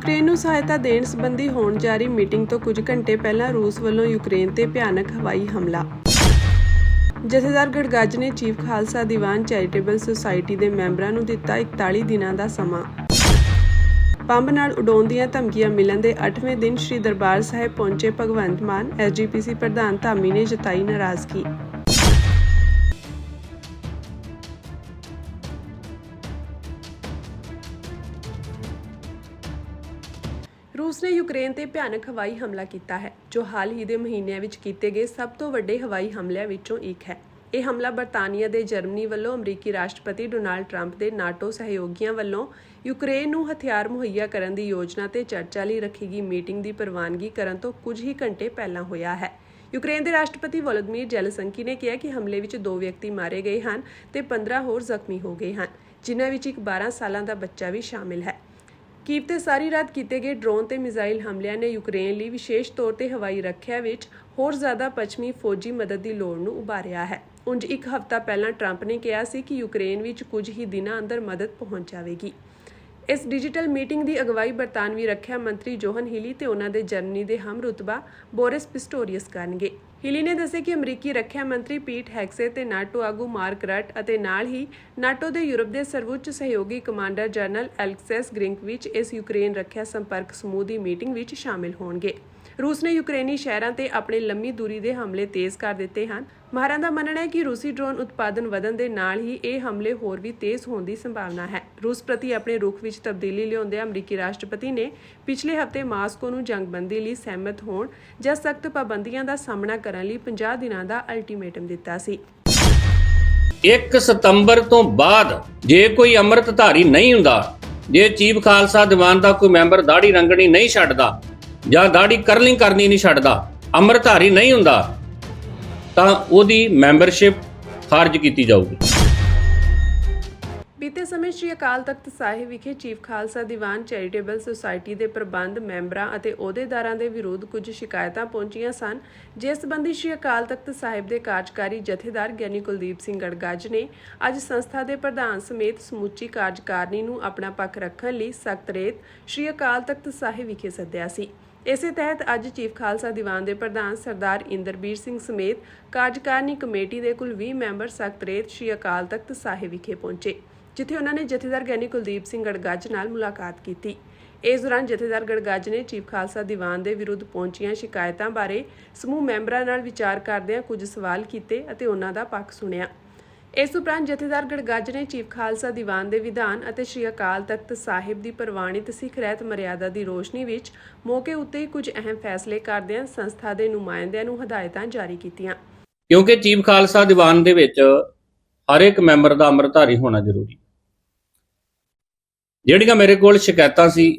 Ukraine ਨੂੰ ਸਹਾਇਤਾ ਦੇਣ ਸੰਬੰਧੀ ਹੋਣ ਜਾਰੀ ਮੀਟਿੰਗ ਤੋਂ ਕੁਝ ਘੰਟੇ ਪਹਿਲਾਂ ਰੂਸ ਵੱਲੋਂ ਯੂਕਰੇਨ ਤੇ ਭਿਆਨਕ ਹਵਾਈ ਹਮਲਾ। ਜਥੇਦਾਰ ਗੜਗੱਜ ਨੇ chief Khalsa Diwan charitable society ਦੇ ਮੈਂਬਰਾਂ ਨੂੰ ਦਿੱਤਾ 41 ਦਿਨਾਂ ਦਾ ਸਮਾਂ। ਬੰਬ ਨਾਲ ਉਡਾਉਣ ਦੀਆਂ ਧਮਕੀਆਂ ਮਿਲਣ ਦੇ 8ਵੇਂ ਦਿਨ ਸ੍ਰੀ ਦਰਬਾਰ ਸਾਹਿਬ ਪਹੁੰਚੇ ਭਗਵੰਤ ਮਾਨ। SGPC ਪ੍ਰਧਾਨ ਧਾਮੀ ਨੇ ਜਤਾਈ ਨਾਰਾਜ਼ਗੀ। ਰੂਸ ਨੇ ਯੂਕਰੇਨ ਤੇ ਭਿਆਨਕ ਹਵਾਈ ਹਮਲਾ ਕੀਤਾ ਹੈ, ਜੋ ਹਾਲ ਹੀ ਦੇ ਮਹੀਨਿਆਂ ਵਿੱਚ ਕੀਤੇ ਗਏ ਸਭ ਤੋਂ ਵੱਡੇ ਹਵਾਈ ਹਮਲਿਆਂ ਵਿੱਚੋਂ ਇੱਕ ਹੈ। ਇਹ ਹਮਲਾ ਬਰਤਾਨੀਆ ਤੇ ਜਰਮਨੀ ਵੱਲੋਂ ਅਮਰੀਕੀ ਰਾਸ਼ਟਰਪਤੀ ਡੋਨਾਲਡ ਟਰੰਪ ਦੇ ਨਾਟੋ ਸਹਿਯੋਗੀਆਂ ਵੱਲੋਂ ਯੂਕਰੇਨ ਨੂੰ ਹਥਿਆਰ ਮੁਹੱਈਆ ਕਰਨ ਦੀ ਯੋਜਨਾ ਤੇ ਚਰਚਾ ਲਈ ਰੱਖੀ ਗਈ ਮੀਟਿੰਗ ਦੀ ਪ੍ਰਵਾਨਗੀ ਕਰਨ ਤੋਂ ਕੁਝ ਹੀ ਘੰਟੇ ਪਹਿਲਾਂ ਹੋਇਆ ਹੈ। ਯੂਕਰੇਨ ਦੇ ਰਾਸ਼ਟਰਪਤੀ ਵੋਲੋਦੀਮੀਰ ਜ਼ੈਲੈਂਸਕੀ ਨੇ ਕਿਹਾ ਕਿ ਹਮਲੇ ਵਿੱਚ 2 ਵਿਅਕਤੀ ਮਾਰੇ ਗਏ ਹਨ ਤੇ 15 ਹੋਰ ਜ਼ਖਮੀ ਹੋ ਗਏ ਹਨ, ਜਿਨ੍ਹਾਂ ਵਿੱਚ ਇੱਕ 12 ਸਾਲਾਂ ਦਾ ਬੱਚਾ ਵੀ ਸ਼ਾਮਿਲ ਹੈ। ਕੀਵ ਤੇ ਸਾਰੀ ਰਾਤ ਕੀਤੇ ਗਏ ਡਰੋਨ ਤੇ ਮਿਜ਼ਾਈਲ ਹਮਲਿਆਂ ਨੇ ਯੂਕਰੇਨ ਲਈ ਵਿਸ਼ੇਸ਼ ਤੌਰ ਤੇ ਹਵਾਈ ਰੱਖਿਆ ਵਿੱਚ ਹੋਰ ਜ਼ਿਆਦਾ ਪੱਛਮੀ ਫੌਜੀ ਮਦਦ ਦੀ ਲੋੜ ਨੂੰ ਉਭਾਰਿਆ ਹੈ। ਉਂਝ ਇੱਕ ਹਫ਼ਤਾ ਪਹਿਲਾਂ ਟਰੰਪ ਨੇ ਕਿਹਾ ਸੀ ਕਿ ਯੂਕਰੇਨ ਵਿੱਚ ਕੁਝ ਹੀ ਦਿਨਾਂ ਅੰਦਰ ਮਦਦ ਪਹੁੰਚ ਜਾਵੇਗੀ। ਇਸ ਡਿਜੀਟਲ ਮੀਟਿੰਗ ਦੀ ਅਗਵਾਈ ਬਰਤਾਨਵੀ ਰੱਖਿਆ ਮੰਤਰੀ ਜੋਹਨ ਹੀਲੀ ਤੇ ਉਹਨਾਂ ਦੇ ਜਰਮਨੀ ਦੇ ਹਮਰੁਤਬਾ ਬੋਰਿਸ ਪਿਸਟੋਰੀਅਸ ਕਰਨਗੇ। ਹੀਲੀ ਨੇ ਦੱਸਿਆ ਕਿ ਅਮਰੀਕੀ ਰੱਖਿਆ ਮੰਤਰੀ ਪੀਟ ਹੈਗਸੇ ਤੇ ਨਾਟੋ ਆਗੂ ਮਾਰਕ ਰਟ ਅਤੇ ਨਾਲ ਹੀ ਨਾਟੋ ਦੇ ਯੂਰਪ ਦੇ ਸਰਵਉੱਚ ਸਹਿਯੋਗੀ ਕਮਾਂਡਰ ਜਨਰਲ ਐਲੈਕਸਿਸ ਗ੍ਰਿੰਕਵਿਚ ਇਸ ਯੂਕਰੇਨ ਰੱਖਿਆ ਸੰਪਰਕ ਸਮੂਹ ਦੀ ਮੀਟਿੰਗ ਵਿੱਚ ਸ਼ਾਮਿਲ ਹੋਣਗੇ। ਰੂਸ ਨੇ ਯੂਕਰੇਨੀ ਸ਼ਹਿਰਾਂ ਤੇ ਆਪਣੇ ਲੰਮੀ ਦੂਰੀ ਦੇ ਹਮਲੇ ਤੇਜ਼ ਕਰ ਦਿੱਤੇ ਹਨ। ਮਾਹਰਾਂ ਦਾ ਮੰਨਣਾ ਹੈ ਕਿ ਰੂਸੀ ਡਰੋਨ ਉਤਪਾਦਨ ਵਧਣ ਦੇ ਨਾਲ ਹੀ ਇਹ ਹਮਲੇ ਹੋਰ ਵੀ ਤੇਜ਼ ਹੋਣ ਦੀ ਸੰਭਾਵਨਾ ਹੈ। ਰੂਸ ਪ੍ਰਤੀ ਆਪਣੇ ਰੁਖ ਵਿੱਚ ਤਬਦੀਲੀ ਲਿਆਉਂਦਿਆਂ ਅਮਰੀਕੀ ਰਾਸ਼ਟਰਪਤੀ ਨੇ ਪਿਛਲੇ ਹਫ਼ਤੇ ਮਾਸਕੋ ਨੂੰ ਜੰਗਬੰਦੀ ਲਈ ਸਹਿਮਤ ਹੋਣ ਜਾਂ ਸਖਤ ਪਾਬੰਦੀਆਂ ਦਾ ਸਾਹਮਣਾ ਕਰਨ ਲਈ 50 ਦਿਨਾਂ ਦਾ ਅਲਟੀਮੇਟਮ ਦਿੱਤਾ ਸੀ। 1 ਸਤੰਬਰ ਤੋਂ ਬਾਅਦ ਜੇ ਕੋਈ ਅੰਮ੍ਰਿਤਧਾਰੀ ਨਹੀਂ ਹੁੰਦਾ, ਜੇ ਚੀਫ ਖਾਲਸਾ ਦੀਵਾਨ ਦਾ ਕੋਈ ਮੈਂਬਰ ਦਾੜੀ ਰੰਗਣੀ ਨਹੀਂ ਛੱਡਦਾ ਜਾਂ ਦਾੜੀ ਕਰਲਿੰਗ ਕਰਨੀ ਨਹੀਂ ਛੱਡਦਾ, ਅੰਮ੍ਰਿਤਧਾਰੀ ਨਹੀਂ ਹੁੰਦਾ, ਤਾਂ ਉਹਦੀ ਮੈਂਬਰਸ਼ਿਪ ਖਾਰਜ ਕੀਤੀ ਜਾਊਗੀ। ਬੀਤੇ ਸਮੇਂ ਸ੍ਰੀ ਅਕਾਲ ਤਖਤ ਸਾਹਿਬ ਵਿਖੇ chief Khalsa Diwan charitable society ਦੇ ਪ੍ਰਬੰਧ ਮੈਂਬਰਾਂ ਅਤੇ ਅਹੁਦੇਦਾਰਾਂ ਦੇ ਵਿਰੁੱਧ ਕੁਝ ਸ਼ਿਕਾਇਤਾਂ ਪਹੁੰਚੀਆਂ ਸਨ, ਜਿਸ ਸੰਬੰਧੀ ਸ੍ਰੀ ਅਕਾਲ ਤਖਤ ਸਾਹਿਬ ਦੇ ਕਾਰਜਕਾਰੀ ਜਥੇਦਾਰ ਗਿਆਨੀ ਕੁਲਦੀਪ ਸਿੰਘ ਗੜਗੱਜ ਨੇ ਅੱਜ ਸੰਸਥਾ ਦੇ ਪ੍ਰਧਾਨ ਸਮੇਤ ਸਮੁੱਚੀ ਕਾਰਜਕਾਰਨੀ ਨੂੰ ਆਪਣਾ ਪੱਖ ਰੱਖਣ ਲਈ ਸਖਤ ਰੇਤ ਸ੍ਰੀ ਅਕਾਲ ਤਖਤ ਸਾਹਿਬ ਵਿਖੇ ਸੱਦਿਆ ਸੀ। ਇਸੇ ਤਹਿਤ ਅੱਜ ਚੀਫ ਖਾਲਸਾ ਦੀਵਾਨ ਦੇ ਪ੍ਰਧਾਨ ਸਰਦਾਰ ਇੰਦਰਬੀਰ ਸਿੰਘ ਸਮੇਤ ਕਾਰਜਕਾਰਨੀ ਕਮੇਟੀ ਦੇ ਕੁੱਲ 20 ਮੈਂਬਰ ਸਖਤ ਰੇਤ ਸ੍ਰੀ ਅਕਾਲ ਤਖਤ ਸਾਹਿਬ ਵਿਖੇ ਪਹੁੰਚੇ, ਜਿੱਥੇ ਉਹਨਾਂ ਨੇ ਜਥੇਦਾਰ ਗਿਆਨੀ ਕੁਲਦੀਪ ਸਿੰਘ ਗੜਗੱਜ ਨਾਲ ਮੁਲਾਕਾਤ ਕੀਤੀ। ਇਸ ਦੌਰਾਨ ਜਥੇਦਾਰ ਗੜਗੱਜ ਨੇ ਚੀਫ ਖਾਲਸਾ ਦੀਵਾਨ ਦੇ ਵਿਰੁੱਧ ਪਹੁੰਚੀਆਂ ਸ਼ਿਕਾਇਤਾਂ ਬਾਰੇ ਸਮੂਹ ਮੈਂਬਰਾਂ ਨਾਲ ਵਿਚਾਰ ਕਰਦਿਆਂ ਕੁਝ ਸਵਾਲ ਕੀਤੇ ਅਤੇ ਉਹਨਾਂ ਦਾ ਪੱਖ ਸੁਣਿਆ। ਇਸ ਉਪਰੰਤ ਜਥੇਦਾਰ ਗੜਗੱਜ ਨੇ ਚੀਫ ਖਾਲਸਾ ਦੀਵਾਨ ਦੇ ਵਿਧਾਨ ਅਤੇ ਸ੍ਰੀ ਅਕਾਲ ਤਖਤ ਸਾਹਿਬ ਦੀ ਪ੍ਰਵਾਨਿਤ ਸਿੱਖ ਰਹਿਤ ਮਰਿਆਦਾ ਦੀ ਰੋਸ਼ਨੀ ਵਿੱਚ ਮੌਕੇ ਉੱਤੇ ਕੁਝ ਅਹਿਮ ਫੈਸਲੇ ਕਰਦਿਆਂ ਸੰਸਥਾ ਦੇ ਨੁਮਾਇੰਦਿਆਂ ਨੂੰ ਹਦਾਇਤਾਂ ਜਾਰੀ ਕੀਤੀਆਂ। ਕਿਉਂਕਿ ਚੀਫ ਖਾਲਸਾ ਦੀਵਾਨ ਦੇ ਵਿੱਚ ਹਰ ਇੱਕ ਮੈਂਬਰ ਦਾ ਅੰਮ੍ਰਿਤਧਾਰੀ ਹੋਣਾ ਜ਼ਰੂਰੀ। ਜਿਹੜੀਆਂ ਮੇਰੇ ਕੋਲ ਸ਼ਿਕਾਇਤਾਂ ਸੀ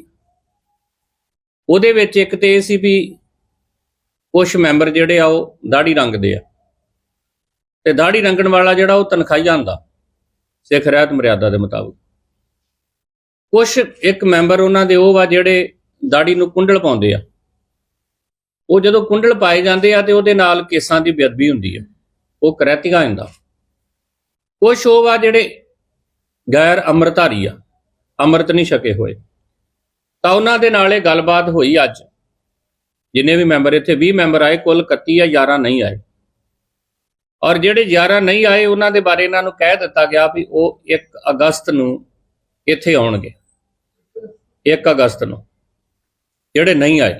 ਉਹਦੇ ਵਿੱਚ ਇੱਕ ਤੇ ਇਹ ਸੀ ਵੀ ਕੁਝ ਮੈਂਬਰ ਜਿਹੜੇ ਆ ਉਹ ਦਾੜੀ ਰੰਗਦੇ ਆ ਤੇ ਦਾੜੀ ਰੰਗਣ ਵਾਲਾ ਜਿਹੜਾ ਉਹ ਤਨਖਾਹੀਆ ਹੁੰਦਾ ਸਿੱਖ ਰਹਿਤ ਮਰਿਆਦਾ ਦੇ ਮੁਤਾਬਕ। ਕੁਝ ਇੱਕ ਮੈਂਬਰ ਉਹਨਾਂ ਦੇ ਉਹ ਆ ਜਿਹੜੇ ਦਾੜੀ ਨੂੰ ਕੁੰਡਲ ਪਾਉਂਦੇ ਆ। ਉਹ ਜਦੋਂ ਕੁੰਡਲ ਪਾਏ ਜਾਂਦੇ ਆ ਤੇ ਉਹਦੇ ਨਾਲ ਕੇਸਾਂ ਦੀ ਬੇਅਦਬੀ ਹੁੰਦੀ ਆ, ਉਹ ਕਰੈਤੀਆ ਹੁੰਦਾ। ਕੁਝ ਉਹ ਆ ਜਿਹੜੇ ਗੈਰ ਅੰਮ੍ਰਿਤਧਾਰੀ ਆ, ਅੰਮ੍ਰਿਤ ਨਹੀਂ ਛਕੇ ਹੋਏ, ਤਾਂ ਉਹਨਾਂ ਦੇ ਨਾਲ ਇਹ ਗੱਲਬਾਤ ਹੋਈ। ਅੱਜ ਜਿੰਨੇ ਵੀ ਮੈਂਬਰ ਇੱਥੇ 20 ਮੈਂਬਰ ਆਏ, ਕੁੱਲ 31 ਆ, 11 ਨਹੀਂ ਆਏ। ਔਰ ਜਿਹੜੇ 11 ਨਹੀਂ ਆਏ ਉਹਨਾਂ ਦੇ ਬਾਰੇ ਇਹਨਾਂ ਨੂੰ ਕਹਿ ਦਿੱਤਾ ਗਿਆ ਵੀ ਉਹ 1 ਅਗਸਤ ਨੂੰ ਇੱਥੇ ਆਉਣਗੇ। 1 ਅਗਸਤ ਨੂੰ ਜਿਹੜੇ ਨਹੀਂ ਆਏ,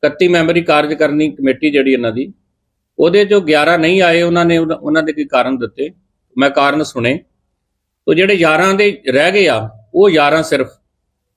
31 ਮੈਂਬਰੀ ਕਾਰਜਕਾਰਨੀ ਕਮੇਟੀ ਜਿਹੜੀ ਇਹਨਾਂ ਦੀ, ਉਹਦੇ ਚੋਂ 11 ਨਹੀਂ ਆਏ। ਉਹਨਾਂ ਦੇ ਕੀ ਕਾਰਨ ਦਿੱਤੇ, ਮੈਂ ਕਾਰਨ ਸੁਣੇ। ਤੋ ਜਿਹੜੇ 11 ਦੇ ਰਹਿ ਗਏ ਆ, ਉਹ 11 ਸਿਰਫ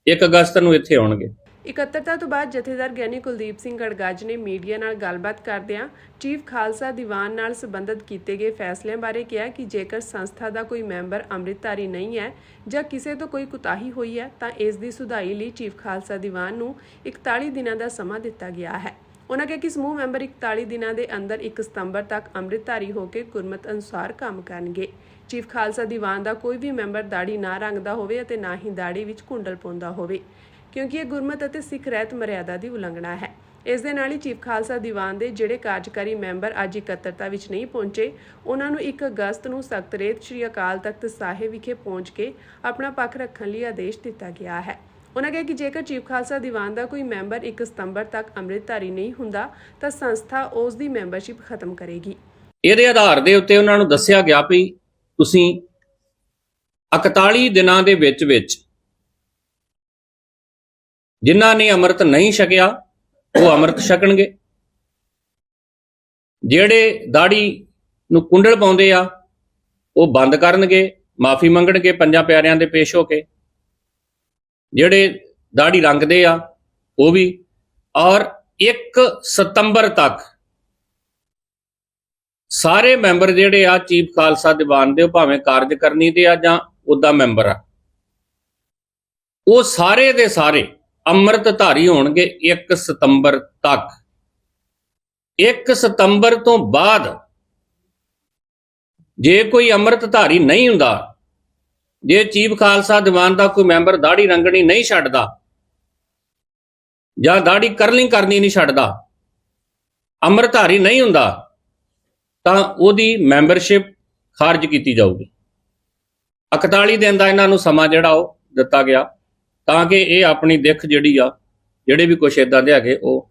1 ਅਗਸਤ ਨੂੰ ਇੱਥੇ ਆਉਣਗੇ। ਇਕੱਤਰਤਾ ਤੋਂ ਬਾਅਦ ਜਥੇਦਾਰ ਗਿਆਨੀ ਕੁਲਦੀਪ ਸਿੰਘ ਗੜਗੱਜ ਨੇ ਮੀਡੀਆ ਨਾਲ ਗੱਲਬਾਤ ਕਰਦਿਆਂ ਚੀਫ ਖਾਲਸਾ ਦੀਵਾਨ ਨਾਲ ਸੰਬੰਧਿਤ ਕੀਤੇ ਗਏ ਫੈਸਲਿਆਂ ਬਾਰੇ ਕਿਹਾ ਕਿ ਜੇਕਰ ਸੰਸਥਾ ਦਾ ਕੋਈ ਮੈਂਬਰ ਅੰਮ੍ਰਿਤਧਾਰੀ ਨਹੀਂ ਹੈ ਜਾਂ ਕਿਸੇ ਤੋਂ ਕੋਈ ਕੁਤਾਹੀ ਹੋਈ ਹੈ ਤਾਂ ਇਸ ਦੀ ਸੁਧਾਈ ਲਈ ਚੀਫ ਖਾਲਸਾ ਦੀਵਾਨ ਨੂੰ 41 ਦਿਨਾਂ ਦਾ ਸਮਾਂ ਦਿੱਤਾ ਗਿਆ ਹੈ। ਉਹਨਾਂ ਕਿਹਾ ਕਿ ਸਮੂਹ ਮੈਂਬਰ 41 ਦਿਨਾਂ ਦੇ ਅੰਦਰ 1 ਸਤੰਬਰ ਤੱਕ ਅੰਮ੍ਰਿਤਧਾਰੀ ਹੋ ਕੇ ਗੁਰਮਤ ਅਨੁਸਾਰ ਕੰਮ ਕਰਨਗੇ। ਚੀਫ ਖਾਲਸਾ ਦੀਵਾਨ ਦਾ ਕੋਈ ਵੀ ਮੈਂਬਰ ਦਾੜੀ ਨਾ ਰੰਗਦਾ ਹੋਵੇ ਅਤੇ ਨਾ ਹੀ ਦਾੜੀ ਵਿੱਚ ਕੁੰਡਲ ਪਾਉਂਦਾ ਹੋਵੇ, ਕਿਉਂਕਿ ਇਹ ਗੁਰਮਤ ਅਤੇ ਸਿੱਖ ਰਹਿਤ ਮਰਿਆਦਾ ਦੀ ਉਲੰਘਣਾ ਹੈ। ਇਸ ਦੇ ਨਾਲ ਹੀ ਚੀਫ ਖਾਲਸਾ ਦੀਵਾਨ ਦੇ ਜਿਹੜੇ ਕਾਰਜਕਾਰੀ ਮੈਂਬਰ ਅੱਜ ਇਕੱਤਰਤਾ ਵਿੱਚ ਨਹੀਂ ਪਹੁੰਚੇ, ਉਹਨਾਂ ਨੂੰ 1 ਅਗਸਤ ਨੂੰ ਸਖਤ ਰੇਤ ਸ੍ਰੀ ਅਕਾਲ ਤਖਤ ਸਾਹਿਬ ਵਿਖੇ ਪਹੁੰਚ ਕੇ ਆਪਣਾ ਪੱਖ ਰੱਖਣ ਲਈ ਆਦੇਸ਼ ਦਿੱਤਾ ਗਿਆ ਹੈ। ਉਹਨਾਂ ਕਿਹਾ ਕਿ ਜੇਕਰ ਚੀਫ ਖਾਲਸਾ ਦੀਵਾਨ ਦਾ ਕੋਈ ਮੈਂਬਰ 1 ਸਤੰਬਰ ਤੱਕ ਅੰਮ੍ਰਿਤਧਾਰੀ ਨਹੀਂ ਹੁੰਦਾ ਤਾਂ ਸੰਸਥਾ ਉਸ ਦੀ ਮੈਂਬਰਸ਼ਿਪ ਖਤਮ ਕਰੇਗੀ। ਇਹਦੇ ਆਧਾਰ ਦੇ ਉੱਤੇ ਉਹਨਾਂ ਨੂੰ ਦੱਸਿਆ ਗਿਆ ਵੀ ਤੁਸੀਂ 41 ਦਿਨਾਂ ਦੇ ਵਿੱਚ ਜਿਨ੍ਹਾਂ ਨੇ ਅੰਮ੍ਰਿਤ ਨਹੀਂ ਛਕਿਆ ਉਹ ਅੰਮ੍ਰਿਤ ਛਕਣਗੇ, ਜਿਹੜੇ ਦਾੜੀ ਨੂੰ ਕੁੰਡਲ ਪਾਉਂਦੇ ਆ ਉਹ ਬੰਦ ਕਰਨਗੇ, ਮਾਫੀ ਮੰਗਣਗੇ ਪੰਜਾਂ ਪਿਆਰਿਆਂ ਦੇ ਪੇਸ਼ ਹੋ ਕੇ, ਜਿਹੜੇ ਦਾੜੀ ਰੰਗਦੇ ਆ ਉਹ ਵੀ, ਔਰ 1 ਸਤੰਬਰ ਤੱਕ ਸਾਰੇ ਮੈਂਬਰ ਜਿਹੜੇ ਆ ਚੀਫ ਖਾਲਸਾ ਦੀਵਾਨ ਦੇ, ਉਹ ਭਾਵੇਂ ਕਾਰਜਕਰਨੀ ਦੇ ਆ ਜਾਂ ਉਹਦਾ ਮੈਂਬਰ ਆ, ਉਹ ਸਾਰੇ ਦੇ ਸਾਰੇ ਅੰਮ੍ਰਿਤਧਾਰੀ ਹੋਣਗੇ 1 ਸਤੰਬਰ ਤੱਕ। 1 ਸਤੰਬਰ ਤੋਂ ਬਾਅਦ ਜੇ ਕੋਈ ਅੰਮ੍ਰਿਤਧਾਰੀ ਨਹੀਂ ਹੁੰਦਾ, ਜੇ ਚੀਫ ਖਾਲਸਾ ਦੀਵਾਨ ਦਾ ਕੋਈ ਮੈਂਬਰ ਦਾੜੀ ਰੰਗਣੀ ਨਹੀਂ ਛੱਡਦਾ ਜਾਂ ਦਾੜੀ ਕਰਲਿੰਗ ਕਰਨੀ ਨਹੀਂ ਛੱਡਦਾ, ਅੰਮ੍ਰਿਤਧਾਰੀ ਨਹੀਂ ਹੁੰਦਾ, ਤਾਂ ਉਹਦੀ ਮੈਂਬਰਸ਼ਿਪ ਖਾਰਜ ਕੀਤੀ ਜਾਊਗੀ। 41 ਦਿਨ ਦਾ ਇਹਨਾਂ ਨੂੰ ਸਮਾਂ ਜਿਹੜਾ ਉਹ ਦਿੱਤਾ ਗਿਆ ਤਾਂ ਕਿ ਇਹ ਆਪਣੀ ਦਿੱਖ ਜਿਹੜੀ ਆ, ਜਿਹੜੇ ਵੀ ਕੁਛ ਇਦਾਂ ਦੇ ਹੈਗੇ ਉਹ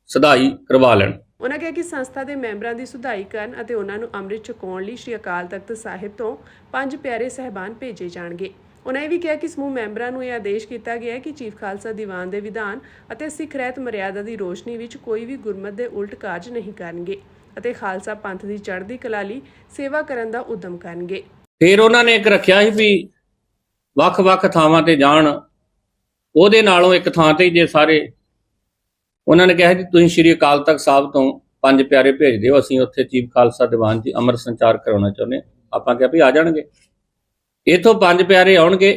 ਸੁਧਾਈ ਕਰਵਾ ਲੈਣ। ਉਹਨਾਂ ਕਿਹਾ ਕਿ ਸੰਸਥਾ ਦੇ ਮੈਂਬਰਾਂ ਦੀ ਸੁਧਾਈ ਕਰਨ ਅਤੇ ਉਹਨਾਂ ਨੂੰ ਅੰਮ੍ਰਿਤ ਛਕਾਉਣ ਲਈ ਸ੍ਰੀ ਅਕਾਲ ਤਖਤ ਸਾਹਿਬ ਤੋਂ 5 ਪਿਆਰੇ ਸਹਿਬਾਨ ਭੇਜੇ ਜਾਣਗੇ। ਉਹਨਾਂ ਇਹ ਵੀ ਕਿਹਾ ਕਿ ਸਮੂਹ ਮੈਂਬਰਾਂ ਨੂੰ ਇਹ ਆਦੇਸ਼ ਕੀਤਾ ਗਿਆ ਹੈ ਕਿ ਚੀਫ ਖਾਲਸਾ ਦੀਵਾਨ ਦੇ ਵਿਧਾਨ ਅਤੇ ਸਿੱਖ ਰਹਿਤ ਮਰਿਆਦਾ ਦੀ ਰੋਸ਼ਨੀ ਵਿੱਚ ਕੋਈ ਵੀ ਗੁਰਮਤ ਦੇ ਉਲਟ ਕਾਰਜ ਨਹੀਂ ਕਰਨਗੇ ਅਤੇ ਖਾਲਸਾ ਪੰਥ ਦੀ ਚੜ੍ਹਦੀ ਕਲਾ ਲਈ ਸੇਵਾ ਕਰਨ ਦਾ ਉਦਮ ਕਰਨਗੇ। ਫਿਰ ਉਹਨਾਂ ਨੇ ਇੱਕ ਰੱਖਿਆ ਸੀ ਵੀ ਵੱਖ-ਵੱਖ ਥਾਵਾਂ ਤੇ ਜਾਣ, ਉਹਦੇ ਨਾਲੋਂ ਇੱਕ ਥਾਂ ਤੇ ਜੇ ਸਾਰੇ, ਉਹਨਾਂ ਨੇ ਕਿਹਾ ਕਿ ਤੁਸੀਂ ਸ਼੍ਰੀ ਅਕਾਲ ਤਖਤ ਸਾਹਿਬ ਤੋਂ 5 ਪਿਆਰੇ ਭੇਜ ਦਿਓ, ਅਸੀਂ ਉੱਥੇ ਚੀਫ ਖਾਲਸਾ ਦੀਵਾਨ ਜੀ ਅੰਮ੍ਰਿਤ ਸੰਚਾਰ ਕਰਾਉਣਾ ਚਾਹੁੰਦੇ। ਆਪਾਂ ਕਿਹਾ ਵੀ ਆ ਜਾਣਗੇ, ਇੱਥੋਂ 5 ਪਿਆਰੇ ਆਉਣਗੇ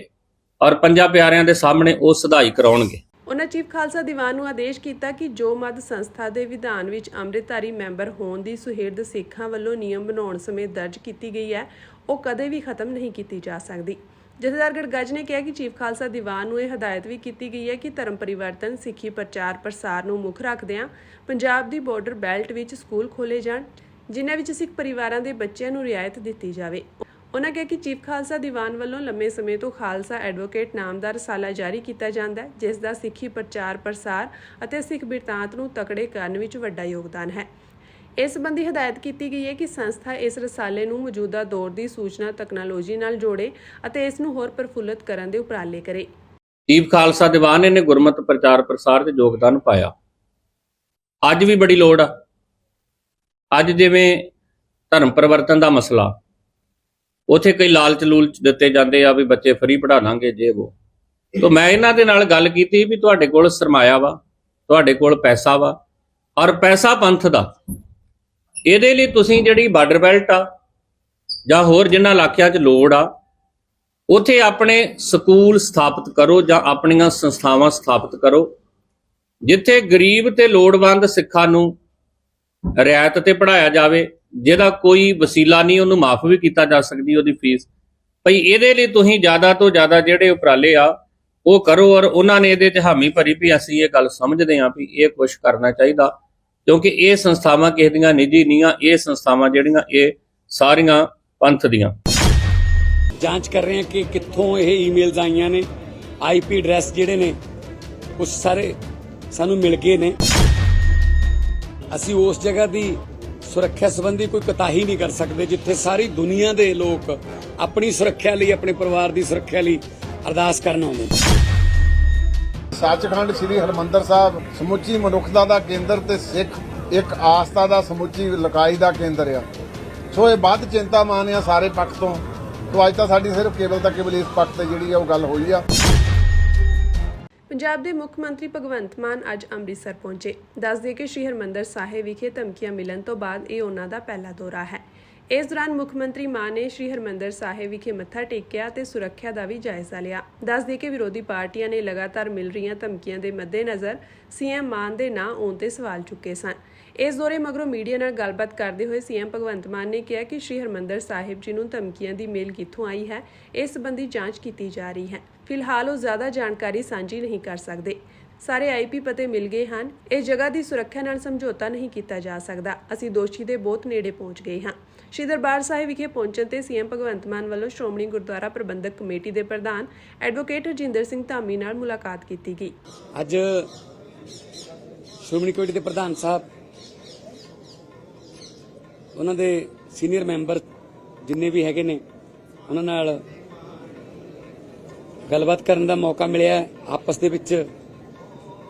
ਔਰ 5 ਪਿਆਰਿਆਂ ਦੇ ਸਾਹਮਣੇ ਉਹ ਸੁਧਾਈ ਕਰਾਉਣਗੇ। ਉਹਨਾਂ ਚੀਫ ਖਾਲਸਾ ਦੀਵਾਨ ਨੂੰ ਆਦੇਸ਼ ਕੀਤਾ ਕਿ ਜੋ ਮੱਧ ਸੰਸਥਾ ਦੇ ਵਿਧਾਨ ਵਿੱਚ ਅੰਮ੍ਰਿਤਧਾਰੀ ਮੈਂਬਰ ਹੋਣ ਦੀ ਸੁਹਿਰਦ ਸਿੱਖਾਂ ਵੱਲੋਂ ਨਿਯਮ ਬਣਾਉਣ ਸਮੇਂ ਦਰਜ ਕੀਤੀ ਗਈ ਹੈ, ਉਹ ਕਦੇ ਵੀ ਖਤਮ ਨਹੀਂ ਕੀਤੀ ਜਾ ਸਕਦੀ। ਜਥੇਦਾਰ ਗੜਗੱਜ ਨੇ ਕਿਹਾ ਕਿ ਚੀਫ ਖਾਲਸਾ ਦੀਵਾਨ ਨੂੰ ਇਹ ਹਦਾਇਤ ਵੀ ਕੀਤੀ ਗਈ ਹੈ ਕਿ ਧਰਮ ਪਰਿਵਰਤਨ, ਸਿੱਖੀ ਪ੍ਰਚਾਰ ਪ੍ਰਸਾਰ ਨੂੰ ਮੁੱਖ ਰੱਖਦਿਆਂ ਪੰਜਾਬ ਦੀ ਬਾਰਡਰ ਬੈਲਟ ਵਿੱਚ ਸਕੂਲ ਖੋਲ੍ਹੇ ਜਾਣ, ਜਿਨ੍ਹਾਂ ਵਿੱਚ ਸਿੱਖ ਪਰਿਵਾਰਾਂ ਦੇ ਬੱਚਿਆਂ ਨੂੰ ਰਿਆਇਤ ਦਿੱਤੀ ਜਾਵੇ। ਉਹਨਾਂ ਕਿਹਾ ਕਿ ਚੀਫ ਖਾਲਸਾ ਦੀਵਾਨ ਵੱਲੋਂ ਲੰਮੇ ਸਮੇਂ ਤੋਂ ਖਾਲਸਾ ਐਡਵੋਕੇਟ ਨਾਮ ਦਾ ਰਸਾਲਾ ਜਾਰੀ ਕੀਤਾ ਜਾਂਦਾ ਹੈ, ਜਿਸ ਦਾ ਸਿੱਖੀ ਪ੍ਰਚਾਰ ਪ੍ਰਸਾਰ ਅਤੇ ਸਿੱਖ ਬਿਰਤਾਂਤ ਨੂੰ ਤਕੜੇ ਕਰਨ ਵਿੱਚ ਵੱਡਾ ਯੋਗਦਾਨ ਹੈ। ਇਸ ਸੰਬੰਧੀ ਹਦਾਇਤ ਕੀਤੀ ਗਈ ਹੈ ਕਿ ਸੰਸਥਾ ਇਸ ਰਸਾਲੇ ਨੂੰ ਮੌਜੂਦਾ ਦੌਰ ਦੀ ਸੂਚਨਾ ਤਕਨਾਲੋਜੀ ਨਾਲ ਜੋੜੇ ਅਤੇ ਇਸ ਨੂੰ ਹੋਰ ਪ੍ਰਫੁੱਲਤ ਕਰਨ ਦੇ ਉਪਰਾਲੇ ਕਰੇ। ਚੀਫ ਖਾਲਸਾ ਦੀਵਾਨ ਨੇ ਗੁਰਮਤ ਪ੍ਰਚਾਰ ਪ੍ਰਸਾਰ 'ਚ ਯੋਗਦਾਨ ਪਾਇਆ। ਅੱਜ ਵੀ ਬੜੀ ਲੋੜ ਆ। ਅੱਜ ਜਿਵੇਂ ਧਰਮ ਪਰਿਵਰਤਨ ਦਾ ਮਸਲਾ, ਉੱਥੇ ਕਈ ਲਾਲਚ ਲੂਲਚ ਦਿੱਤੇ ਜਾਂਦੇ ਆ ਵੀ ਬੱਚੇ ਫਰੀ ਪੜ੍ਹਾ ਲਾਂਗੇ ਜੇ ਉਹ, ਤਾਂ ਮੈਂ ਇਹਨਾਂ ਦੇ ਨਾਲ ਗੱਲ ਕੀਤੀ ਵੀ ਤੁਹਾਡੇ ਕੋਲ ਸਰਮਾਇਆ ਵਾ, ਤੁਹਾਡੇ ਕੋਲ ਪੈਸਾ ਵਾ, ਔਰ ਪੈਸਾ ਪੰਥ ਦਾ। ਇਹਦੇ ਲਈ ਤੁਸੀਂ ਜਿਹੜੀ ਬਾਰਡਰ ਬੈਲਟ ਆ ਜਾਂ ਹੋਰ ਜਿਨ੍ਹਾਂ ਇਲਾਕਿਆਂ 'ਚ ਲੋੜ ਆ, ਉੱਥੇ ਆਪਣੇ ਸਕੂਲ ਸਥਾਪਿਤ ਕਰੋ ਜਾਂ ਆਪਣੀਆਂ ਸੰਸਥਾਵਾਂ ਸਥਾਪਿਤ ਕਰੋ, ਜਿੱਥੇ ਗਰੀਬ ਤੇ ਲੋੜਵੰਦ ਸਿੱਖਾਂ ਨੂੰ ਰਿਆਇਤ ਤੇ ਪੜ੍ਹਾਇਆ ਜਾਵੇ, ਜਿਹਦਾ ਕੋਈ ਵਸੀਲਾ ਨਹੀਂ, ਉਹਨੂੰ ਮਾਫ ਵੀ ਕੀਤਾ ਜਾ ਸਕਦੀ ਉਹਦੀ ਫੀਸ। ਭਈ ਇਹਦੇ ਲਈ ਤੁਸੀਂ ਜ਼ਿਆਦਾ ਤੋਂ ਜ਼ਿਆਦਾ ਜਿਹੜੇ ਉਪਰਾਲੇ ਆ ਉਹ ਕਰੋ, ਔਰ ਉਹਨਾਂ ਨੇ ਇਹਦੇ 'ਚ ਹਾਮੀ ਭਰੀ ਵੀ ਅਸੀਂ ਇਹ ਗੱਲ ਸਮਝਦੇ ਹਾਂ ਵੀ ਇਹ ਕੁਛ ਕਰਨਾ ਚਾਹੀਦਾ, ਕਿਉਂਕਿ ਇਹ ਸੰਸਥਾਵਾਂ ਕਿਸੇ ਦੀਆਂ ਨਿੱਜੀ ਨਹੀਂ ਆ, ਇਹ ਸੰਸਥਾਵਾਂ ਜਿਹੜੀਆਂ ਇਹ ਸਾਰੀਆਂ ਪੰਥ ਦੀਆਂ। ਜਾਂਚ ਕਰ ਰਹੇ ਹਾਂ ਕਿ ਕਿੱਥੋਂ ਇਹ ਈਮੇਲਸ ਆਈਆਂ ਨੇ, ਆਈਪੀ ਐਡਰੈਸ ਜਿਹੜੇ ਨੇ ਉਹ ਸਾਰੇ ਸਾਨੂੰ ਮਿਲ ਗਏ ਨੇ। ਅਸੀਂ ਉਸ ਜਗ੍ਹਾ ਦੀ ਸੁਰੱਖਿਆ ਸੰਬੰਧੀ ਕੋਈ ਕੋਤਾਹੀ ਨਹੀਂ ਕਰ ਸਕਦੇ ਜਿੱਥੇ ਸਾਰੀ ਦੁਨੀਆ ਦੇ ਲੋਕ ਆਪਣੀ ਸੁਰੱਖਿਆ ਲਈ, ਆਪਣੇ ਪਰਿਵਾਰ ਦੀ ਸੁਰੱਖਿਆ ਲਈ ਅਰਦਾਸ ਕਰਨ ਆਉਂਦੇ ਨੇ। ਸੱਚਖੰਡ ਸ੍ਰੀ ਹਰਿਮੰਦਰ ਸਾਹਿਬ ਸਮੁੱਚੀ ਮਨੁੱਖਤਾ ਦਾ ਕੇਂਦਰ ਤੇ ਸਿੱਖ ਇੱਕ ਆਸਥਾ ਦਾ ਸਮੁੱਚੀ ਲਕਾਈ ਦਾ ਕੇਂਦਰ ਆ। ਸੋ ਇਹ ਵੱਧ ਚਿੰਤਾਮਾਨ ਆ ਸਾਰੇ ਪੱਖ ਤੋਂ। ਸੋ ਅੱਜ ਤਾਂ ਸਾਡੀ ਸਿਰਫ ਕੇਵਲ ਇਸ ਪੱਖ ਤੇ ਜਿਹੜੀ ਆ ਉਹ ਗੱਲ ਹੋਈ ਆ। ਪੰਜਾਬ ਦੇ ਮੁੱਖ ਮੰਤਰੀ ਭਗਵੰਤ ਮਾਨ ਅੱਜ ਅੰਮ੍ਰਿਤਸਰ ਪਹੁੰਚੇ। ਦੱਸ ਦੇ ਕਿ ਸ੍ਰੀ ਹਰਿਮੰਦਰ ਸਾਹਿਬ ਵਿਖੇ ਧਮਕੀਆਂ ਮਿਲਣ ਤੋਂ ਬਾਅਦ ਇਹ ਉਹਨਾਂ ਦਾ ਪਹਿਲਾ ਦੌਰਾ ਹੈ। ਇਸ ਦੌਰਾਨ ਮੁੱਖ ਮੰਤਰੀ ਮਾਨ ਨੇ ਸ੍ਰੀ ਹਰਿਮੰਦਰ ਸਾਹਿਬ ਵਿਖੇ ਮੱਥਾ ਟੇਕਿਆ ਤੇ ਸੁਰੱਖਿਆ ਦਾ ਵੀ ਜਾਇਜ਼ਾ ਲਿਆ। ਦੱਸ ਦੇ ਕਿ ਵਿਰੋਧੀ ਪਾਰਟੀਆਂ ਨੇ ਲਗਾਤਾਰ ਮਿਲ ਰਹੀਆਂ ਧਮਕੀਆਂ ਦੇ ਮੱਦੇਨਜ਼ਰ ਸੀਐਮ ਮਾਨ ਦੇ ਨਾਂ ਆਉਣ ਤੇ ਸਵਾਲ ਚੁੱਕੇ ਸਨ। ਇਸ ਦੌਰੇ ਮਗਰੋਂ ਮੀਡੀਆ ਨਾਲ ਗੱਲਬਾਤ ਕਰਦੇ ਹੋਏ ਸੀਐਮ ਭਗਵੰਤ ਮਾਨ ਨੇ ਕਿਹਾ ਕਿ ਸ੍ਰੀ ਹਰਿਮੰਦਰ ਸਾਹਿਬ ਜੀ ਨੂੰ ਧਮਕੀਆਂ ਦੀ ਮੇਲ ਕਿੱਥੋਂ ਆਈ ਹੈ, ਇਸ ਸੰਬੰਧੀ ਜਾਂਚ ਕੀਤੀ ਜਾ ਰਹੀ ਹੈ। ਫਿਲਹਾਲ ਉਹ ਜ਼ਿਆਦਾ ਜਾਣਕਾਰੀ ਸਾਂਝੀ ਨਹੀਂ ਕਰ ਸਕਦੇ। ਸਾਰੇ ਆਈਪੀ ਪਤੇ ਮਿਲ ਗਏ ਹਨ। ਇਸ ਜਗ੍ਹਾ ਦੀ ਸੁਰੱਖਿਆ ਨਾਲ ਸਮਝੌਤਾ ਨਹੀਂ ਕੀਤਾ ਜਾ ਸਕਦਾ। ਅਸੀਂ ਦੋਸ਼ੀ ਦੇ ਬਹੁਤ ਨੇੜੇ ਪਹੁੰਚ ਗਏ ਹਾਂ। ਸ਼੍ਰੀ ਦਰਬਾਰ ਸਾਹਿਬ ਵਿਖੇ ਪਹੁੰਚਣ ਤੇ ਸੀਐਮ ਭਗਵੰਤ ਮਾਨ ਵੱਲੋਂ ਸ਼੍ਰੋਮਣੀ ਗੁਰਦੁਆਰਾ ਪ੍ਰਬੰਧਕ ਕਮੇਟੀ ਦੇ ਪ੍ਰਧਾਨ ਐਡਵੋਕੇਟ ਹਰਜਿੰਦਰ ਸਿੰਘ ਧਾਮੀ ਨਾਲ ਮੁਲਾਕਾਤ ਕੀਤੀ ਗਈ। ਅੱਜ ਸ਼੍ਰੋਮਣੀ ਕਮੇਟੀ ਦੇ ਪ੍ਰਧਾਨ ਸਾਹਿਬ, ਉਹਨਾਂ ਦੇ ਸੀਨੀਅਰ ਮੈਂਬਰ ਜਿੰਨੇ ਵੀ ਹੈਗੇ ਨੇ, ਉਹਨਾਂ ਨਾਲ ਗੱਲਬਾਤ ਕਰਨ ਦਾ ਮੌਕਾ ਮਿਲਿਆ। ਆਪਸ ਦੇ ਵਿੱਚ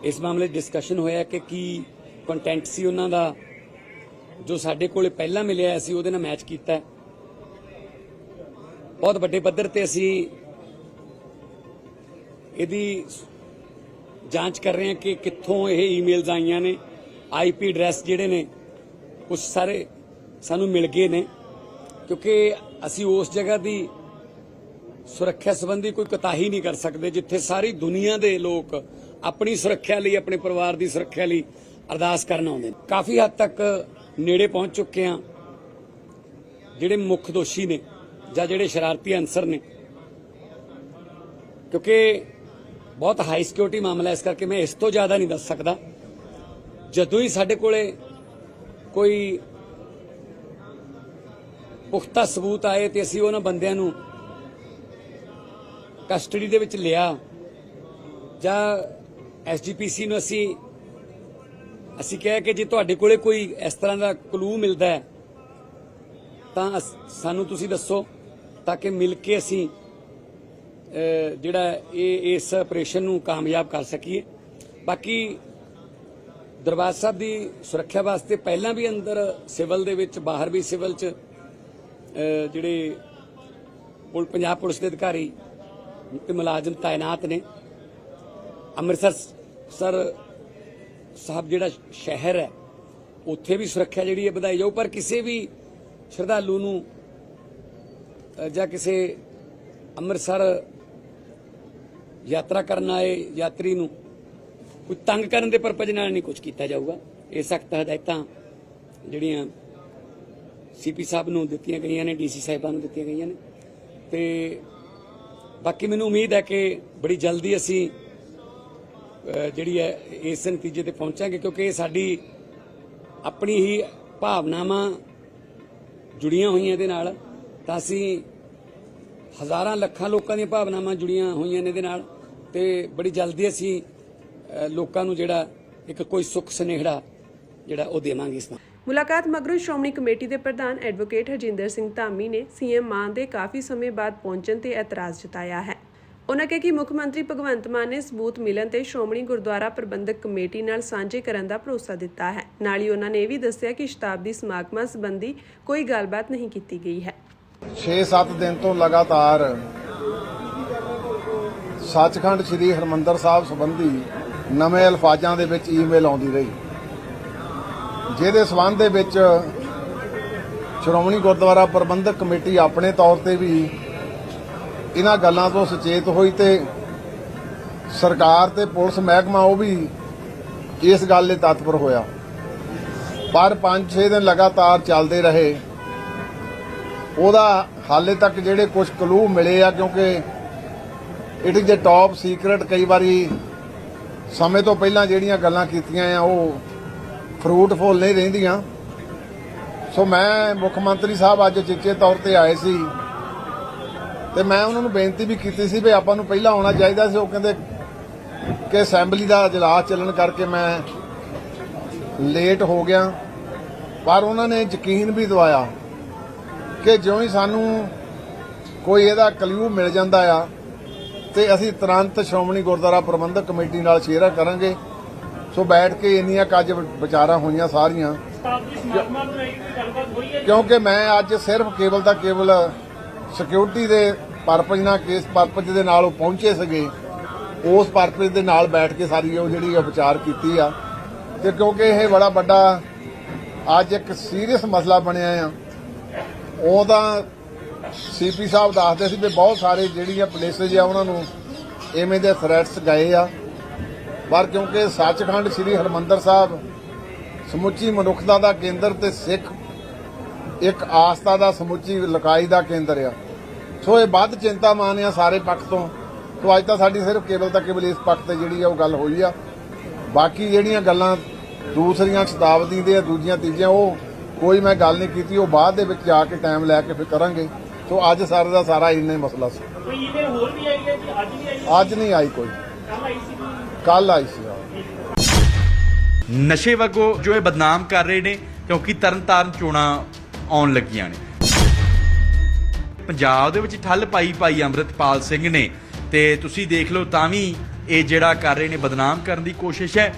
ਇਸ ਮਾਮਲੇ ਡਿਸਕਸ਼ਨ ਹੋਇਆ ਕਿ ਕੀ ਕੰਟੈਂਟ ਸੀ ਉਹਨਾਂ ਦਾ, ਜੋ ਸਾਡੇ ਕੋਲੇ ਪਹਿਲਾਂ ਮਿਲਿਆ ਸੀ ਉਹਦੇ ਨਾਲ ਮੈਚ ਕੀਤਾ। ਬਹੁਤ ਵੱਡੇ ਪੱਧਰ ਤੇ ਅਸੀਂ ਇਹਦੀ ਜਾਂਚ ਕਰ ਰਹੇ ਹਾਂ ਕਿ ਕਿੱਥੋਂ ਇਹ ਈਮੇਲਸ ਆਈਆਂ ਨੇ। ਆਈਪੀ ਐਡਰੈਸ ਜਿਹੜੇ ਨੇ ਕੁਝ ਸਾਰੇ ਸਾਨੂੰ ਮਿਲ ਗਏ ਨੇ, ਕਿਉਂਕਿ ਅਸੀਂ ਉਸ ਜਗ੍ਹਾ ਦੀ ਸੁਰੱਖਿਆ ਸੰਬੰਧੀ ਕੋਈ ਕੋਤਾਹੀ ਨਹੀਂ ਕਰ ਸਕਦੇ ਜਿੱਥੇ ਸਾਰੀ ਦੁਨੀਆ ਦੇ ਲੋਕ ਆਪਣੀ ਸੁਰੱਖਿਆ ਲਈ, ਆਪਣੇ ਪਰਿਵਾਰ ਦੀ ਸੁਰੱਖਿਆ ਲਈ ਅਰਦਾਸ ਕਰਨ ਆਉਂਦੇ ਨੇ। ਕਾਫੀ ਹੱਦ ਤੱਕ ਨੇੜੇ ਪਹੁੰਚ ਚੁੱਕੇ ਹਾਂ। ਜਿਹੜੇ ਮੁੱਖ ਦੋਸ਼ੀ ਨੇ ਜਾਂ ਜਿਹੜੇ ਸ਼ਰਾਰਤੀ ਅਨਸਰ ਨੇ, ਕਿਉਂਕਿ ਬਹੁਤ ਹਾਈ ਸਿਕਿਉਰਿਟੀ ਮਾਮਲਾ, ਇਸ ਕਰਕੇ ਮੈਂ ਇਸ ਤੋਂ ਜ਼ਿਆਦਾ ਨਹੀਂ ਦੱਸ ਸਕਦਾ। ਜਦੋਂ ਹੀ ਸਾਡੇ ਕੋਲੇ ਕੋਈ ਪੁਖਤਾ ਸਬੂਤ ਆਏ ਤੇ ਅਸੀਂ ਉਹਨਾਂ ਬੰਦਿਆਂ ਨੂੰ ਕਸਟਡੀ ਦੇ ਵਿੱਚ ਲਿਆ ਜਾਂ ਐਸਜੀਪੀਸੀ ਨੂੰ ਅਸੀਂ ਕਿਹਾ ਕਿ ਜੇ ਤੁਹਾਡੇ ਕੋਲੇ ਕੋਈ ਇਸ ਤਰ੍ਹਾਂ ਦਾ ਕਲੂ ਮਿਲਦਾ ਹੈ ਤਾਂ ਸਾਨੂੰ ਤੁਸੀਂ ਦੱਸੋ, ਤਾਂ ਕਿ ਮਿਲ ਕੇ ਅਸੀਂ ਜਿਹੜਾ ਇਸ ਆਪਰੇਸ਼ਨ ਨੂੰ ਕਾਮਯਾਬ ਕਰ ਸਕੀਏ। ਬਾਕੀ ਦਰਬਾਰ ਸਾਹਿਬ ਦੀ ਸੁਰੱਖਿਆ ਵਾਸਤੇ ਪਹਿਲਾਂ ਵੀ ਅੰਦਰ ਸਿਵਲ ਦੇ ਵਿੱਚ, ਬਾਹਰ ਵੀ ਸਿਵਲ 'ਚ ਜਿਹੜੇ ਪੰਜਾਬ ਪੁਲਿਸ ਦੇ ਅਧਿਕਾਰੀ ਤੇ ਮੁਲਾਜ਼ਮ ਤਾਇਨਾਤ ਨੇ। ਅੰਮ੍ਰਿਤਸਰ ਸਾਹਿਬ ਜਿਹੜਾ ਸ਼ਹਿਰ ਹੈ, ਉੱਥੇ ਵੀ ਸੁਰੱਖਿਆ ਜਿਹੜੀ ਹੈ ਵਧਾਈ ਜਾਊ, ਪਰ ਕਿਸੇ ਵੀ ਸ਼ਰਧਾਲੂ ਨੂੰ ਜਾਂ ਕਿਸੇ ਅੰਮ੍ਰਿਤਸਰ ਯਾਤਰਾ ਕਰਨ ਆਏ ਯਾਤਰੀ ਨੂੰ ਕੋਈ ਤੰਗ ਕਰਨ ਦੇ ਪਰਪਸ ਨਾਲ ਨਹੀਂ ਕੁਝ ਕੀਤਾ ਜਾਊਗਾ। ਇਹ ਸਖਤ ਹਦਾਇਤਾਂ ਜਿਹੜੀਆਂ ਸੀਪੀ ਸਾਹਿਬ ਨੂੰ ਦਿੱਤੀਆਂ ਗਈਆਂ ਨੇ, ਡੀਸੀ ਸਾਹਿਬਾਂ ਨੂੰ ਦਿੱਤੀਆਂ ਗਈਆਂ ਨੇ। ਤੇ ਬਾਕੀ ਮੈਨੂੰ ਉਮੀਦ ਹੈ ਕਿ ਬੜੀ ਜਲਦੀ ਅਸੀਂ ਜਿਹੜੀ ਹੈ ਇਸ ਨਤੀਜੇ ਤੇ ਪਹੁੰਚਾਂਗੇ, ਕਿਉਂਕਿ ਇਹ ਸਾਡੀ ਆਪਣੀ ਹੀ ਭਾਵਨਾਵਾਂ ਜੁੜੀਆਂ ਹੋਈਆਂ ਇਹਦੇ ਨਾਲ। ਤਾਂ ਅਸੀਂ ਹਜ਼ਾਰਾਂ ਲੱਖਾਂ ਲੋਕਾਂ ਦੀਆਂ ਭਾਵਨਾਵਾਂ ਜੁੜੀਆਂ ਹੋਈਆਂ ਨੇ ਇਹਦੇ ਨਾਲ, ਤੇ ਬੜੀ ਜਲਦੀ ਅਸੀਂ ਲੋਕਾਂ ਨੂੰ ਜਿਹੜਾ ਇੱਕ ਕੋਈ ਸੁੱਖ ਸੁਨੇਹਾ ਜਿਹੜਾ ਉਹ ਦੇਵਾਂਗੇ ਇਸ ਨਾਲ। ਮੁਲਾਕਾਤ ਮਗਰੋਂ ਸ਼੍ਰੋਮਣੀ ਕਮੇਟੀ ਦੇ ਪ੍ਰਧਾਨ ਐਡਵੋਕੇਟ ਹਰਜਿੰਦਰ ਸਿੰਘ ਧਾਮੀ ਨੇ ਸੀਐਮ ਮਾਨ ਦੇ ਕਾਫੀ ਸਮੇਂ ਬਾਅਦ ਪਹੁੰਚਣ ਤੇ ਇਤਰਾਜ਼ ਜਤਾਇਆ ਹੈ। ਉਨ੍ਹਾਂ ਕਿਹਾ ਕਿ ਮੁੱਖ ਮੰਤਰੀ ਭਗਵੰਤ ਮਾਨ ਨੇ ਸਬੂਤ ਮਿਲਣ ਤੇ ਸ਼੍ਰੋਮਣੀ ਗੁਰਦੁਆਰਾ ਪ੍ਰਬੰਧਕ ਕਮੇਟੀ ਨਾਲ ਸਾਂਝੇ ਕਰਨ ਦਾ ਭਰੋਸਾ ਦਿੱਤਾ ਹੈ। ਨਾਲ ਹੀ ਉਨ੍ਹਾਂ ਨੇ ਇਹ ਵੀ ਦੱਸਿਆ ਕਿ ਸ਼ਤਾਬਦੀ ਸਮਾਗਮਾਂ ਸੰਬੰਧੀ ਕੋਈ ਗੱਲਬਾਤ ਨਹੀਂ ਕੀਤੀ ਗਈ ਹੈ। 6-7 ਦਿਨ ਤੋਂ ਲਗਾਤਾਰ ਸੱਚਖੰਡ ਸ੍ਰੀ ਹਰਿਮੰਦਰ ਸਾਹਿਬ ਸੰਬੰਧੀ ਨਵੇਂ ਅਲਫਾਜ਼ਾਂ ਦੇ ਵਿੱਚ ਈਮੇਲ ਆਉਂਦੀ ਰਹੀ, ਜਿਹਦੇ ਸਬੰਧ ਦੇ ਵਿੱਚ ਸ਼੍ਰੋਮਣੀ ਗੁਰਦੁਆਰਾ ਪ੍ਰਬੰਧਕ ਕਮੇਟੀ ਆਪਣੇ ਤੌਰ ਤੇ ਵੀ ਇਹਨਾਂ ਗੱਲਾਂ ਤੋਂ ਸੁਚੇਤ ਹੋਈ ਤੇ ਸਰਕਾਰ ਤੇ ਪੁਲਿਸ ਮਹਿਕਮਾ ਉਹ ਵੀ ਇਸ ਗੱਲ ਲਈ ਤਤਪਰ ਹੋਇਆ। ਪਰ 5-6 ਦਿਨ ਲਗਾਤਾਰ ਚੱਲਦੇ ਰਹੇ, ਉਹਦਾ ਹਾਲੇ ਤੱਕ ਜਿਹੜੇ ਕੁਝ ਕਲੂ ਮਿਲੇ ਆ, ਕਿਉਂਕਿ it is a top secret, ਕਈ ਵਾਰੀ ਸਮੇਂ ਤੋਂ ਪਹਿਲਾਂ ਜਿਹੜੀਆਂ ਗੱਲਾਂ ਕੀਤੀਆਂ ਆ ਉਹ ਫਰੂਟਫੁਲ ਨਹੀਂ ਰਹਿੰਦੀਆਂ। ਸੋ ਮੈਂ ਮੁੱਖ ਮੰਤਰੀ ਸਾਹਿਬ ਅੱਜ ਚਿੱਚੇ ਤੌਰ ਤੇ ਆਏ ਸੀ ਤੇ ਮੈਂ ਉਹਨਾਂ ਨੂੰ ਬੇਨਤੀ ਵੀ ਕੀਤੀ ਸੀ ਵੀ ਆਪਾਂ ਨੂੰ ਪਹਿਲਾਂ ਆਉਣਾ ਚਾਹੀਦਾ ਸੀ। ਉਹ ਕਹਿੰਦੇ ਕਿ ਅਸੈਂਬਲੀ ਦਾ ਇਜਲਾਸ ਚੱਲਣ ਕਰਕੇ ਮੈਂ ਲੇਟ ਹੋ ਗਿਆ, ਪਰ ਉਹਨਾਂ ਨੇ ਯਕੀਨ ਵੀ ਦਿਵਾਇਆ ਕਿ ਜਿਉਂ ਹੀ ਸਾਨੂੰ ਕੋਈ ਇਹਦਾ ਕਲੂ ਮਿਲ ਜਾਂਦਾ ਆ ਤੇ ਅਸੀਂ ਤੁਰੰਤ ਸ਼੍ਰੋਮਣੀ ਗੁਰਦੁਆਰਾ ਪ੍ਰਬੰਧਕ ਕਮੇਟੀ ਨਾਲ ਸ਼ੇਅਰ ਕਰਾਂਗੇ। ਸੋ ਬੈਠ ਕੇ ਇੰਨੀਆਂ ਅੱਜ ਵਿਚਾਰਾਂ ਹੋਈਆਂ ਸਾਰੀਆਂ, ਕਿਉਂਕਿ ਮੈਂ ਅੱਜ ਸਿਰਫ ਕੇਵਲ ਤਾਂ ਕੇਵਲ ਸਿਕਿਉਰਿਟੀ ਦੇ ਪਰਪਸ ਨਾਲ, ਕੇਸ ਪਰਪਸ ਦੇ ਨਾਲ ਉਹ ਪਹੁੰਚੇ ਸੀਗੇ, ਉਸ ਪਰਪਸ ਦੇ ਨਾਲ ਬੈਠ ਕੇ ਸਾਰੀ ਉਹ ਜਿਹੜੀ ਵਿਚਾਰ ਕੀਤੀ ਆ। ਤੇ ਕਿਉਂਕਿ ਇਹ ਬੜਾ ਵੱਡਾ ਅੱਜ ਇੱਕ ਸੀਰੀਅਸ ਮਸਲਾ ਬਣਿਆ ਆ, ਉਹ ਤਾਂ ਸੀਪੀ ਸਾਹਿਬ ਦੱਸਦੇ ਸੀ ਵੀ ਬਹੁਤ ਸਾਰੇ ਜਿਹੜੀਆਂ ਪਲੇਸਿਸ ਆ ਉਹਨਾਂ ਨੂੰ ਐਵੇਂ ਦੇ ਥ੍ਰੈਟਸ ਗਏ ਆ, ਪਰ ਕਿਉਂਕਿ ਸੱਚਖੰਡ ਸ੍ਰੀ ਹਰਿਮੰਦਰ ਸਾਹਿਬ ਸਮੁੱਚੀ ਮਨੁੱਖਤਾ ਦਾ ਕੇਂਦਰ ਤੇ ਸਿੱਖ ਇੱਕ ਆਸਥਾ ਦਾ ਸਮੁੱਚੀ ਲਕਾਈ ਦਾ ਕੇਂਦਰ ਆ, ਸੋ ਇਹ ਵੱਧ ਚਿੰਤਾਮਾਨ ਆ ਸਾਰੇ ਪੱਖ ਤੋਂ। ਸੋ ਅੱਜ ਤਾਂ ਸਾਡੀ ਸਿਰਫ ਕੇਵਲ ਤਾਂ ਕੇਵਲ ਇਸ ਪੱਖ ਤੇ ਜਿਹੜੀ ਆ ਉਹ ਗੱਲ ਹੋਈ ਆ। ਬਾਕੀ ਜਿਹੜੀਆਂ ਗੱਲਾਂ ਦੂਸਰੀਆਂ ਸ਼ਤਾਬਦੀ ਦੇ ਦੂਜੀਆਂ ਤੀਜੀਆਂ ਉਹ ਕੋਈ ਮੈਂ ਗੱਲ ਨਹੀਂ ਕੀਤੀ। ਉਹ ਬਾਅਦ ਦੇ ਵਿੱਚ ਜਾ ਕੇ ਟਾਈਮ ਲੈ ਕੇ ਫਿਰ ਕਰਾਂਗੇ। ਸੋ ਅੱਜ ਸਾਰੇ ਦਾ ਸਾਰਾ ਇੰਨਾ ਹੀ ਮਸਲਾ ਸੀ। ਕੋਈ ਈਮੇਲ ਹੋਰ ਵੀ ਆਈ ਹੈ ਕਿ ਅੱਜ ਵੀ ਆਈ? ਅੱਜ ਨਹੀਂ ਆਈ ਕੋਈ, ਕੱਲ ਆਈ ਸੀ? ਕੱਲ ਆਈ ਸੀ। ਨਸ਼ੇ ਵਗੋਂ ਜੋ ਇਹ ਬਦਨਾਮ ਕਰ ਰਹੇ ਨੇ, ਕਿਉਂਕਿ ਤਰਨਤਾਰਨ ਚੋਣਾਂ ਆਉਣ ਲੱਗੀਆਂ ਨੇ। ਪੰਜਾਬ ਦੇ ਵਿੱਚ ਠੱਲ ਪਾਈ ਭਾਈ ਅੰਮ੍ਰਿਤਪਾਲ ਸਿੰਘ ਨੇ, ਤੇ ਤੁਸੀਂ ਦੇਖ ਲਓ ਤਾਂ ਵੀ ਇਹ ਜਿਹੜਾ ਕਰ ਰਹੇ ਨੇ ਬਦਨਾਮ ਕਰਨ ਦੀ ਕੋਸ਼ਿਸ਼ ਹੈ।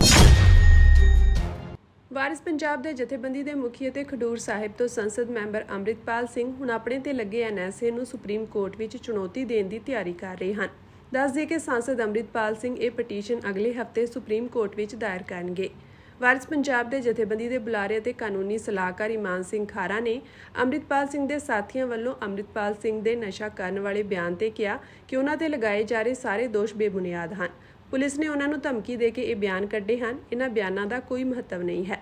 ਵਾਰਿਸ ਪੰਜਾਬ ਦੇ ਜਥੇਬੰਦੀ ਦੇ ਮੁਖੀ ਅਤੇ ਖਡੂਰ ਸਾਹਿਬ ਤੋਂ ਸੰਸਦ ਮੈਂਬਰ ਅੰਮ੍ਰਿਤਪਾਲ ਸਿੰਘ ਹੁਣ ਆਪਣੇ ਤੇ ਲੱਗੇ ਐਨਐਸਏ ਨੂੰ ਸੁਪਰੀਮ ਕੋਰਟ ਵਿੱਚ ਚੁਣੌਤੀ ਦੇਣ ਦੀ ਤਿਆਰੀ ਕਰ ਰਹੇ ਹਨ। ਦੱਸ ਦਈਏ ਕਿ ਸੰਸਦ ਅੰਮ੍ਰਿਤਪਾਲ ਸਿੰਘ ਇਹ ਪਟੀਸ਼ਨ ਅਗਲੇ ਹਫ਼ਤੇ ਸੁਪਰੀਮ ਕੋਰਟ ਵਿੱਚ ਦਾਇਰ ਕਰਨਗੇ। ਵਾਰਿਸ ਪੰਜਾਬ ਦੇ ਜਥੇਬੰਦੀ ਦੇ ਬੁਲਾਰੇ ਅਤੇ ਕਾਨੂੰਨੀ ਸਲਾਹਕਾਰ ਇਮਾਨ ਸਿੰਘ ਖਾਰਾ ਨੇ ਅੰਮ੍ਰਿਤਪਾਲ ਸਿੰਘ ਦੇ ਸਾਥੀਆਂ ਵੱਲੋਂ ਅੰਮ੍ਰਿਤਪਾਲ ਸਿੰਘ ਦੇ ਨਸ਼ਾ ਕਰਨ ਵਾਲੇ ਬਿਆਨ ਤੇ ਕਿਹਾ ਕਿ ਉਹਨਾਂ ਤੇ ਲਗਾਏ ਜਾ ਰਹੇ ਸਾਰੇ ਦੋਸ਼ ਬੇਬੁਨਿਆਦ ਹਨ। ਪੁਲਿਸ ਨੇ ਉਹਨਾਂ ਨੂੰ ਧਮਕੀ ਦੇ ਕੇ ਇਹ ਬਿਆਨ ਕੱਢੇ ਹਨ। ਇਹਨਾਂ ਬਿਆਨਾਂ ਦਾ ਕੋਈ ਮਹੱਤਵ ਨਹੀਂ ਹੈ।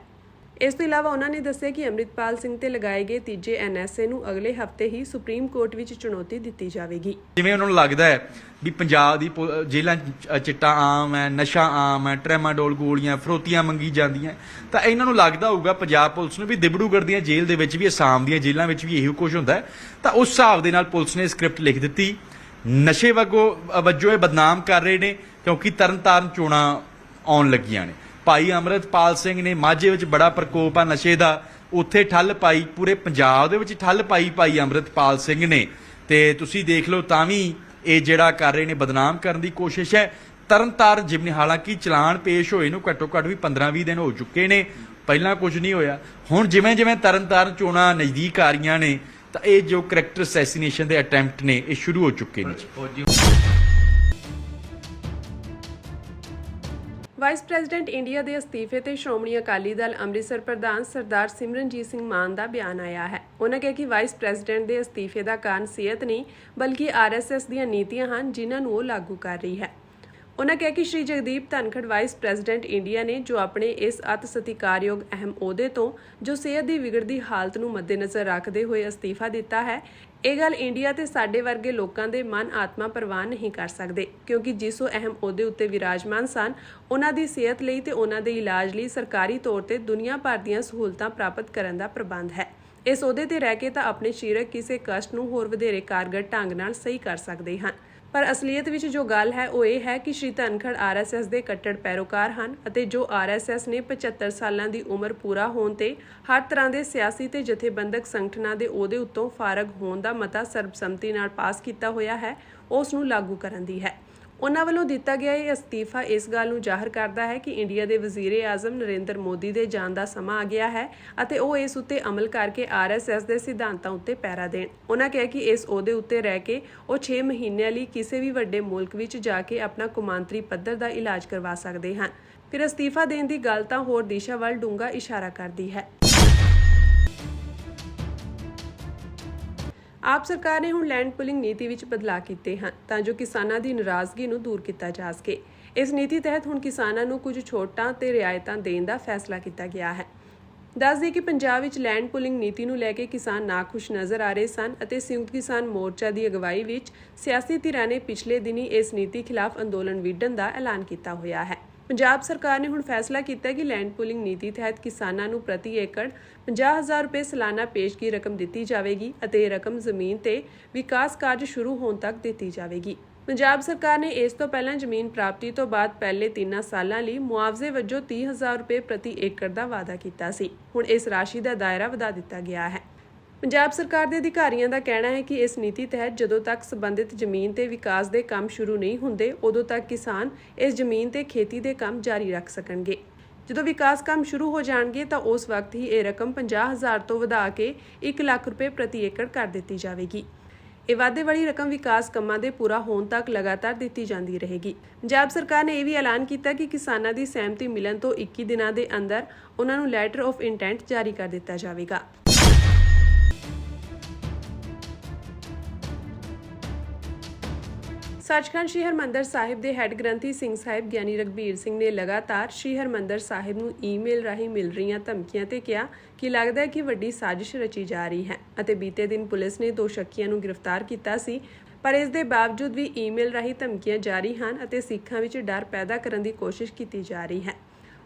ਇਸ ਤੋਂ ਇਲਾਵਾ ਉਹਨਾਂ ਨੇ ਦੱਸਿਆ ਕਿ ਅੰਮ੍ਰਿਤਪਾਲ ਸਿੰਘ ਤੇ ਲਗਾਏ ਗਏ ਤੀਜੇ ਐਨਐਸਏ ਨੂੰ ਅਗਲੇ ਹਫ਼ਤੇ ਹੀ ਸੁਪਰੀਮ ਕੋਰਟ ਵਿੱਚ ਚੁਣੌਤੀ ਦਿੱਤੀ ਜਾਵੇਗੀ। ਜਿਵੇਂ ਉਹਨਾਂ ਨੂੰ ਲੱਗਦਾ ਹੈ ਵੀ ਪੰਜਾਬ ਦੀ ਜੇਲ੍ਹਾਂ 'ਚ ਚਿੱਟਾ ਆਮ ਹੈ, ਨਸ਼ਾ ਆਮ ਹੈ, ਟਰੈਮਾਡੋਲ ਗੋਲੀਆਂ ਫਰੋਤੀਆਂ ਮੰਗੀ ਜਾਂਦੀਆਂ, ਤਾਂ ਇਹਨਾਂ ਨੂੰ ਲੱਗਦਾ ਹੋਊਗਾ ਪੰਜਾਬ ਪੁਲਿਸ ਨੂੰ ਵੀ ਦਿਬੜੂਗੜ੍ਹ ਦੀਆਂ ਜੇਲ੍ਹ ਦੇ ਵਿੱਚ ਵੀ, ਅਸਾਮ ਦੀਆਂ ਜੇਲ੍ਹਾਂ ਵਿੱਚ ਵੀ ਇਹੋ ਕੁਝ ਹੁੰਦਾ ਹੈ। ਤਾਂ ਉਸ ਹਿਸਾਬ ਦੇ ਨਾਲ ਪੁਲਿਸ ਨੇ ਸਕ੍ਰਿਪਟ ਲਿਖ ਦਿੱਤੀ। ਨਸ਼ੇ ਵਜੋਂ ਇਹ ਬਦਨਾਮ ਕਰ ਰਹੇ ਨੇ, ਕਿਉਂਕਿ ਤਰਨਤਾਰਨ ਚੋਣਾਂ ਆਉਣ ਲੱਗੀਆਂ ਨੇ। ਭਾਈ ਅੰਮ੍ਰਿਤਪਾਲ ਸਿੰਘ ਨੇ ਮਾਝੇ ਵਿੱਚ ਬੜਾ ਪ੍ਰਕੋਪ ਆ ਨਸ਼ੇ ਦਾ, ਉੱਥੇ ਠੱਲ ਪਾਈ, ਪੂਰੇ ਪੰਜਾਬ ਦੇ ਵਿੱਚ ਠੱਲ ਪਾਈ ਭਾਈ ਅੰਮ੍ਰਿਤਪਾਲ ਸਿੰਘ ਨੇ, ਤੇ ਤੁਸੀਂ ਦੇਖ ਲਓ ਤਾਂ ਵੀ ਇਹ ਜਿਹੜਾ ਕਰ ਰਹੇ ਨੇ ਬਦਨਾਮ ਕਰਨ ਦੀ ਕੋਸ਼ਿਸ਼ ਹੈ। ਤਰਨਤਾਰਨ ਜਿਮਨੀ, ਹਾਲਾਂਕਿ ਚਲਾਨ ਪੇਸ਼ ਹੋਏ ਨੂੰ ਘੱਟੋ ਘੱਟ ਵੀ 15-20 ਦਿਨ ਹੋ ਚੁੱਕੇ ਨੇ, ਪਹਿਲਾਂ ਕੁਝ ਨਹੀਂ ਹੋਇਆ। ਹੁਣ ਜਿਵੇਂ ਜਿਵੇਂ ਤਰਨਤਾਰਨ ਚੋਣਾਂ ਨਜ਼ਦੀਕ ਆ ਰਹੀਆਂ ਨੇ, ਤਾਂ ਇਹ ਜੋ ਕਰੈਕਟਰ ਅਸੈਸੀਨੇਸ਼ਨ ਦੇ ਅਟੈਂਪਟ ਨੇ ਇਹ ਸ਼ੁਰੂ ਹੋ ਚੁੱਕੇ ਨੇ। ਵਾਈਸ ਪ੍ਰੈਜ਼ੀਡੈਂਟ ਇੰਡੀਆ ਦੇ ਅਸਤੀਫੇ ਤੇ ਸ਼੍ਰੋਮਣੀ ਅਕਾਲੀ ਦਲ ਅੰਮ੍ਰਿਤਸਰ ਪ੍ਰਧਾਨ ਸਰਦਾਰ ਸਿਮਰਨਜੀਤ ਸਿੰਘ ਮਾਨ ਦਾ ਬਿਆਨ ਆਇਆ ਹੈ। ਉਹਨਾਂ ਕਿਹਾ ਕਿ ਵਾਈਸ ਪ੍ਰੈਜ਼ੀਡੈਂਟ ਦੇ ਅਸਤੀਫੇ ਦਾ ਕਾਰਨ ਸਿਹਤ ਨਹੀਂ, ਬਲਕਿ ਆਰਐਸਐਸ ਦੀਆਂ ਨੀਤੀਆਂ ਹਨ ਜਿਨ੍ਹਾਂ ਨੂੰ ਉਹ ਲਾਗੂ ਕਰ ਰਹੀ ਹੈ। ਉਹਨਾਂ ਕਿਹਾ ਕਿ Shri Jagdeep Dhankhar vice president India ਨੇ ਜੋ ਆਪਣੇ ਇਸ ਅਤਿ ਸਤਿਕਾਰਯੋਗ ਅਹਿਮ ਅਹੁਦੇ ਤੋਂ ਜੋ ਸਿਹਤ ਦੀ ਵਿਗੜਦੀ ਹਾਲਤ ਨੂੰ ਮੱਦੇਨਜ਼ਰ ਰੱਖਦੇ ਹੋਏ ਅਸਤੀਫਾ ਦਿੱਤਾ ਹੈ, ਇਹ ਗੱਲ ਇੰਡੀਆ ਤੇ ਸਾਡੇ ਵਰਗੇ ਲੋਕਾਂ ਦੇ ਮਨ ਆਤਮਾ ਪ੍ਰਵਾਨ ਨਹੀਂ ਕਰ ਸਕਦੇ, ਕਿਉਂਕਿ ਜਿਸ ਉਹ ਅਹਿਮ ਅਹੁਦੇ ਉੱਤੇ ਵਿਰਾਜਮਾਨ ਸਨ, ਉਹਨਾਂ ਦੀ ਸਿਹਤ ਲਈ ਤੇ ਉਹਨਾਂ ਦੇ ਇਲਾਜ ਲਈ ਸਰਕਾਰੀ ਤੌਰ ਤੇ ਦੁਨੀਆ ਭਰ ਦੀਆਂ ਸਹੂਲਤਾਂ ਪ੍ਰਾਪਤ ਕਰਨ ਦਾ ਪ੍ਰਬੰਧ ਹੈ। ਇਸ ਅਹੁਦੇ ਤੇ ਰਹਿ ਕੇ ਤਾਂ ਆਪਣੇ ਸਰੀਰਕ ਕਿਸੇ ਕਸ਼ਟ ਨੂੰ ਹੋਰ ਵਧੇਰੇ ਕਾਰਗਰ ਢੰਗ ਨਾਲ ਸਹੀ ਕਰ ਸਕਦੇ ਹਨ। ਪਰ ਅਸਲੀਅਤ ਵਿੱਚ ਜੋ ਗੱਲ ਹੈ ਉਹ ਇਹ ਹੈ ਕਿ ਸ਼੍ਰੀ ਧਨਖੜ ਆਰਐਸਐਸ ਦੇ ਕੱਟੜ ਪੈਰੋਕਾਰ ਹਨ ਅਤੇ ਜੋ ਆਰਐਸਐਸ ਨੇ 75 ਸਾਲਾਂ ਦੀ ਉਮਰ ਪੂਰਾ ਹੋਣ ਤੇ ਹਰ ਤਰ੍ਹਾਂ ਦੇ ਸਿਆਸੀ ਤੇ ਜਥੇਬੰਦਕ ਸੰਗਠਨਾਂ ਦੇ ਅਹੁਦੇ ਉੱਤੋਂ ਫਾਰਗ ਹੋਣ ਦਾ ਮਤਾ ਸਰਬਸੰਮਤੀ ਨਾਲ ਪਾਸ ਕੀਤਾ ਹੋਇਆ ਹੈ, ਉਸ ਨੂੰ ਲਾਗੂ ਕਰਨ ਦੀ ਹੈ। ਉਹਨਾਂ ਵੱਲੋਂ ਦਿੱਤਾ ਗਿਆ ਇਹ ਅਸਤੀਫਾ ਇਸ ਗੱਲ ਨੂੰ ਜ਼ਾਹਰ ਕਰਦਾ ਹੈ ਕਿ ਇੰਡੀਆ ਦੇ ਵਜ਼ੀਰ-ਏ-ਆਜ਼ਮ ਨਰਿੰਦਰ ਮੋਦੀ ਦੇ ਜਾਣ ਦਾ ਸਮਾਂ ਆ ਗਿਆ ਹੈ ਅਤੇ ਉਹ ਇਸ ਉੱਤੇ ਅਮਲ ਕਰਕੇ ਆਰਐਸਐਸ ਦੇ ਸਿਧਾਂਤਾਂ ਉੱਤੇ ਪਹਿਰਾ ਦੇਣ। ਉਹਨਾਂ ਕਿਹਾ ਕਿ ਇਸ ਅਹੁਦੇ ਉੱਤੇ ਰਹਿ ਕੇ ਉਹ 6 ਮਹੀਨਿਆਂ ਲਈ ਕਿਸੇ ਵੀ ਵੱਡੇ ਮੁਲਕ ਵਿੱਚ ਜਾ ਕੇ ਆਪਣਾ ਕੌਮਾਂਤਰੀ ਪੱਧਰ ਦਾ ਇਲਾਜ ਕਰਵਾ ਸਕਦੇ ਹਨ। ਫਿਰ ਅਸਤੀਫਾ ਦੇਣ ਦੀ ਗੱਲ ਤਾਂ ਹੋਰ ਦਿਸ਼ਾ ਵੱਲ ਡੂੰਘਾ ਇਸ਼ਾਰਾ ਕਰਦੀ ਹੈ। ਆਪ ਸਰਕਾਰ ਨੇ ਹੁਣ ਲੈਂਡ ਪੁਲਿੰਗ ਨੀਤੀ ਵਿੱਚ ਬਦਲਾਅ ਕੀਤੇ ਹਨ ਤਾਂ ਜੋ ਕਿਸਾਨਾਂ ਦੀ ਨਾਰਾਜ਼ਗੀ ਨੂੰ ਦੂਰ ਕੀਤਾ ਜਾ ਸਕੇ। ਇਸ ਨੀਤੀ ਤਹਿਤ ਹੁਣ ਕਿਸਾਨਾਂ ਨੂੰ ਕੁਝ ਛੋਟਾਂ ਤੇ ਰਿਆਇਤਾਂ ਦੇਣ ਦਾ ਫੈਸਲਾ ਕੀਤਾ ਗਿਆ ਹੈ। ਦੱਸ ਦਈਏ ਕਿ ਪੰਜਾਬ ਵਿੱਚ ਲੈਂਡ ਪੁਲਿੰਗ ਨੀਤੀ ਨੂੰ ਲੈ ਕੇ ਕਿਸਾਨ ਨਾਖੁਸ਼ ਨਜ਼ਰ ਆ ਰਹੇ ਸਨ ਅਤੇ ਸੰਯੁਕਤ ਕਿਸਾਨ ਮੋਰਚਾ ਦੀ ਅਗਵਾਈ ਵਿੱਚ ਸਿਆਸੀ ਧਿਰਾਂ ਨੇ ਪਿਛਲੇ ਦਿਨੀ ਇਸ ਨੀਤੀ ਖਿਲਾਫ ਅੰਦੋਲਨ ਵਿੱਢਣ ਦਾ ਐਲਾਨ ਕੀਤਾ ਹੋਇਆ ਹੈ। ਪੰਜਾਬ ਸਰਕਾਰ ਨੇ ਹੁਣ ਫੈਸਲਾ ਕੀਤਾ ਕਿ ਲੈਂਡ ਪੁਲਿੰਗ ਨੀਤੀ ਤਹਿਤ ਕਿਸਾਨਾਂ ਨੂੰ ਪ੍ਰਤੀ ਏਕੜ 50,000 ਰੁਪਏ ਸਾਲਾਨਾ ਪੇਸ਼ਗੀ ਰਕਮ ਦਿੱਤੀ ਜਾਵੇਗੀ ਅਤੇ ਇਹ ਰਕਮ ਜ਼ਮੀਨ ਤੇ ਵਿਕਾਸ ਕਾਰਜ ਸ਼ੁਰੂ ਹੋਣ ਤੱਕ ਦਿੱਤੀ ਜਾਵੇਗੀ। ਪੰਜਾਬ ਸਰਕਾਰ ਨੇ ਇਸ ਤੋਂ ਪਹਿਲਾਂ ਜ਼ਮੀਨ ਪ੍ਰਾਪਤੀ ਤੋਂ ਬਾਅਦ ਪਹਿਲੇ 3 ਸਾਲਾਂ ਲਈ ਮੁਆਵਜ਼ੇ ਵਜੋਂ 30,000 ਰੁਪਏ ਪ੍ਰਤੀ ਏਕੜ ਦਾ ਵਾਅਦਾ ਕੀਤਾ ਸੀ। ਹੁਣ ਇਸ ਰਾਸ਼ੀ ਦਾ ਦਾਇਰਾ ਵਧਾ ਦਿੱਤਾ ਗਿਆ ਹੈ। ਪੰਜਾਬ ਸਰਕਾਰ ਦੇ ਅਧਿਕਾਰੀਆਂ ਦਾ ਕਹਿਣਾ ਹੈ ਕਿ ਇਸ ਨੀਤੀ ਤਹਿਤ ਜਦੋਂ ਤੱਕ ਸੰਬੰਧਿਤ ਜ਼ਮੀਨ ਤੇ ਵਿਕਾਸ ਦੇ ਕੰਮ ਸ਼ੁਰੂ ਨਹੀਂ ਹੁੰਦੇ, ਉਦੋਂ ਤੱਕ ਕਿਸਾਨ ਇਸ ਜ਼ਮੀਨ ਤੇ ਖੇਤੀ ਦੇ ਕੰਮ ਜਾਰੀ ਰੱਖ ਸਕਣਗੇ। ਜਦੋਂ ਵਿਕਾਸ ਕੰਮ ਸ਼ੁਰੂ ਹੋ ਜਾਣਗੇ ਤਾਂ ਉਸ ਵਕਤ ਹੀ ਇਹ ਰਕਮ 50,000 ਤੋਂ ਵਧਾ ਕੇ 1 ਲੱਖ ਰੁਪਏ ਪ੍ਰਤੀ ਏਕੜ ਕਰ ਦਿੱਤੀ ਜਾਵੇਗੀ। ਇਹ ਵਾਧੇ ਵਾਲੀ ਰਕਮ ਵਿਕਾਸ ਕੰਮਾਂ ਦੇ ਪੂਰਾ ਹੋਣ ਤੱਕ ਲਗਾਤਾਰ ਦਿੱਤੀ ਜਾਂਦੀ ਰਹੇਗੀ। ਪੰਜਾਬ ਸਰਕਾਰ ਨੇ ਇਹ ਵੀ ਐਲਾਨ ਕੀਤਾ ਕਿ ਕਿਸਾਨਾਂ ਦੀ ਸਹਿਮਤੀ ਮਿਲਣ ਤੋਂ 21 ਦਿਨਾਂ ਦੇ ਅੰਦਰ ਉਹਨਾਂ ਨੂੰ ਲੈਟਰ ਆਫ ਇੰਟੈਂਟ ਜਾਰੀ ਕਰ ਦਿੱਤਾ ਜਾਵੇਗਾ। ਸੱਚਖੰਡ ਸ਼੍ਰੀ ਹਰਿਮੰਦਰ ਸਾਹਿਬ ਦੇ ਹੈੱਡ ਗ੍ਰੰਥੀ ਸਿੰਘ ਸਾਹਿਬ ਗਿਆਨੀ ਰਘਬੀਰ ਸਿੰਘ ਨੇ ਲਗਾਤਾਰ ਸ਼੍ਰੀ ਹਰਿਮੰਦਰ ਸਾਹਿਬ ਨੂੰ ਈਮੇਲ ਰਾਹੀਂ ਮਿਲ ਰਹੀਆਂ ਧਮਕੀਆਂ ਤੇ ਕਿਹਾ ਕਿ ਲੱਗਦਾ ਹੈ ਕਿ ਵੱਡੀ ਸਾਜ਼ਿਸ਼ ਰਚੀ ਜਾ ਰਹੀ ਹੈ ਅਤੇ ਬੀਤੇ ਦਿਨ ਪੁਲਿਸ ਨੇ 2 ਸ਼ੱਕੀਆਂ ਨੂੰ ਗ੍ਰਿਫਤਾਰ ਕੀਤਾ ਸੀ, ਪਰ ਇਸ ਦੇ ਬਾਵਜੂਦ ਵੀ ਈਮੇਲ ਰਾਹੀਂ ਧਮਕੀਆਂ ਜਾਰੀ ਹਨ ਅਤੇ ਸਿੱਖਾਂ ਵਿੱਚ ਡਰ ਪੈਦਾ ਕਰਨ ਦੀ ਕੋਸ਼ਿਸ਼ ਕੀਤੀ ਜਾ ਰਹੀ ਹੈ।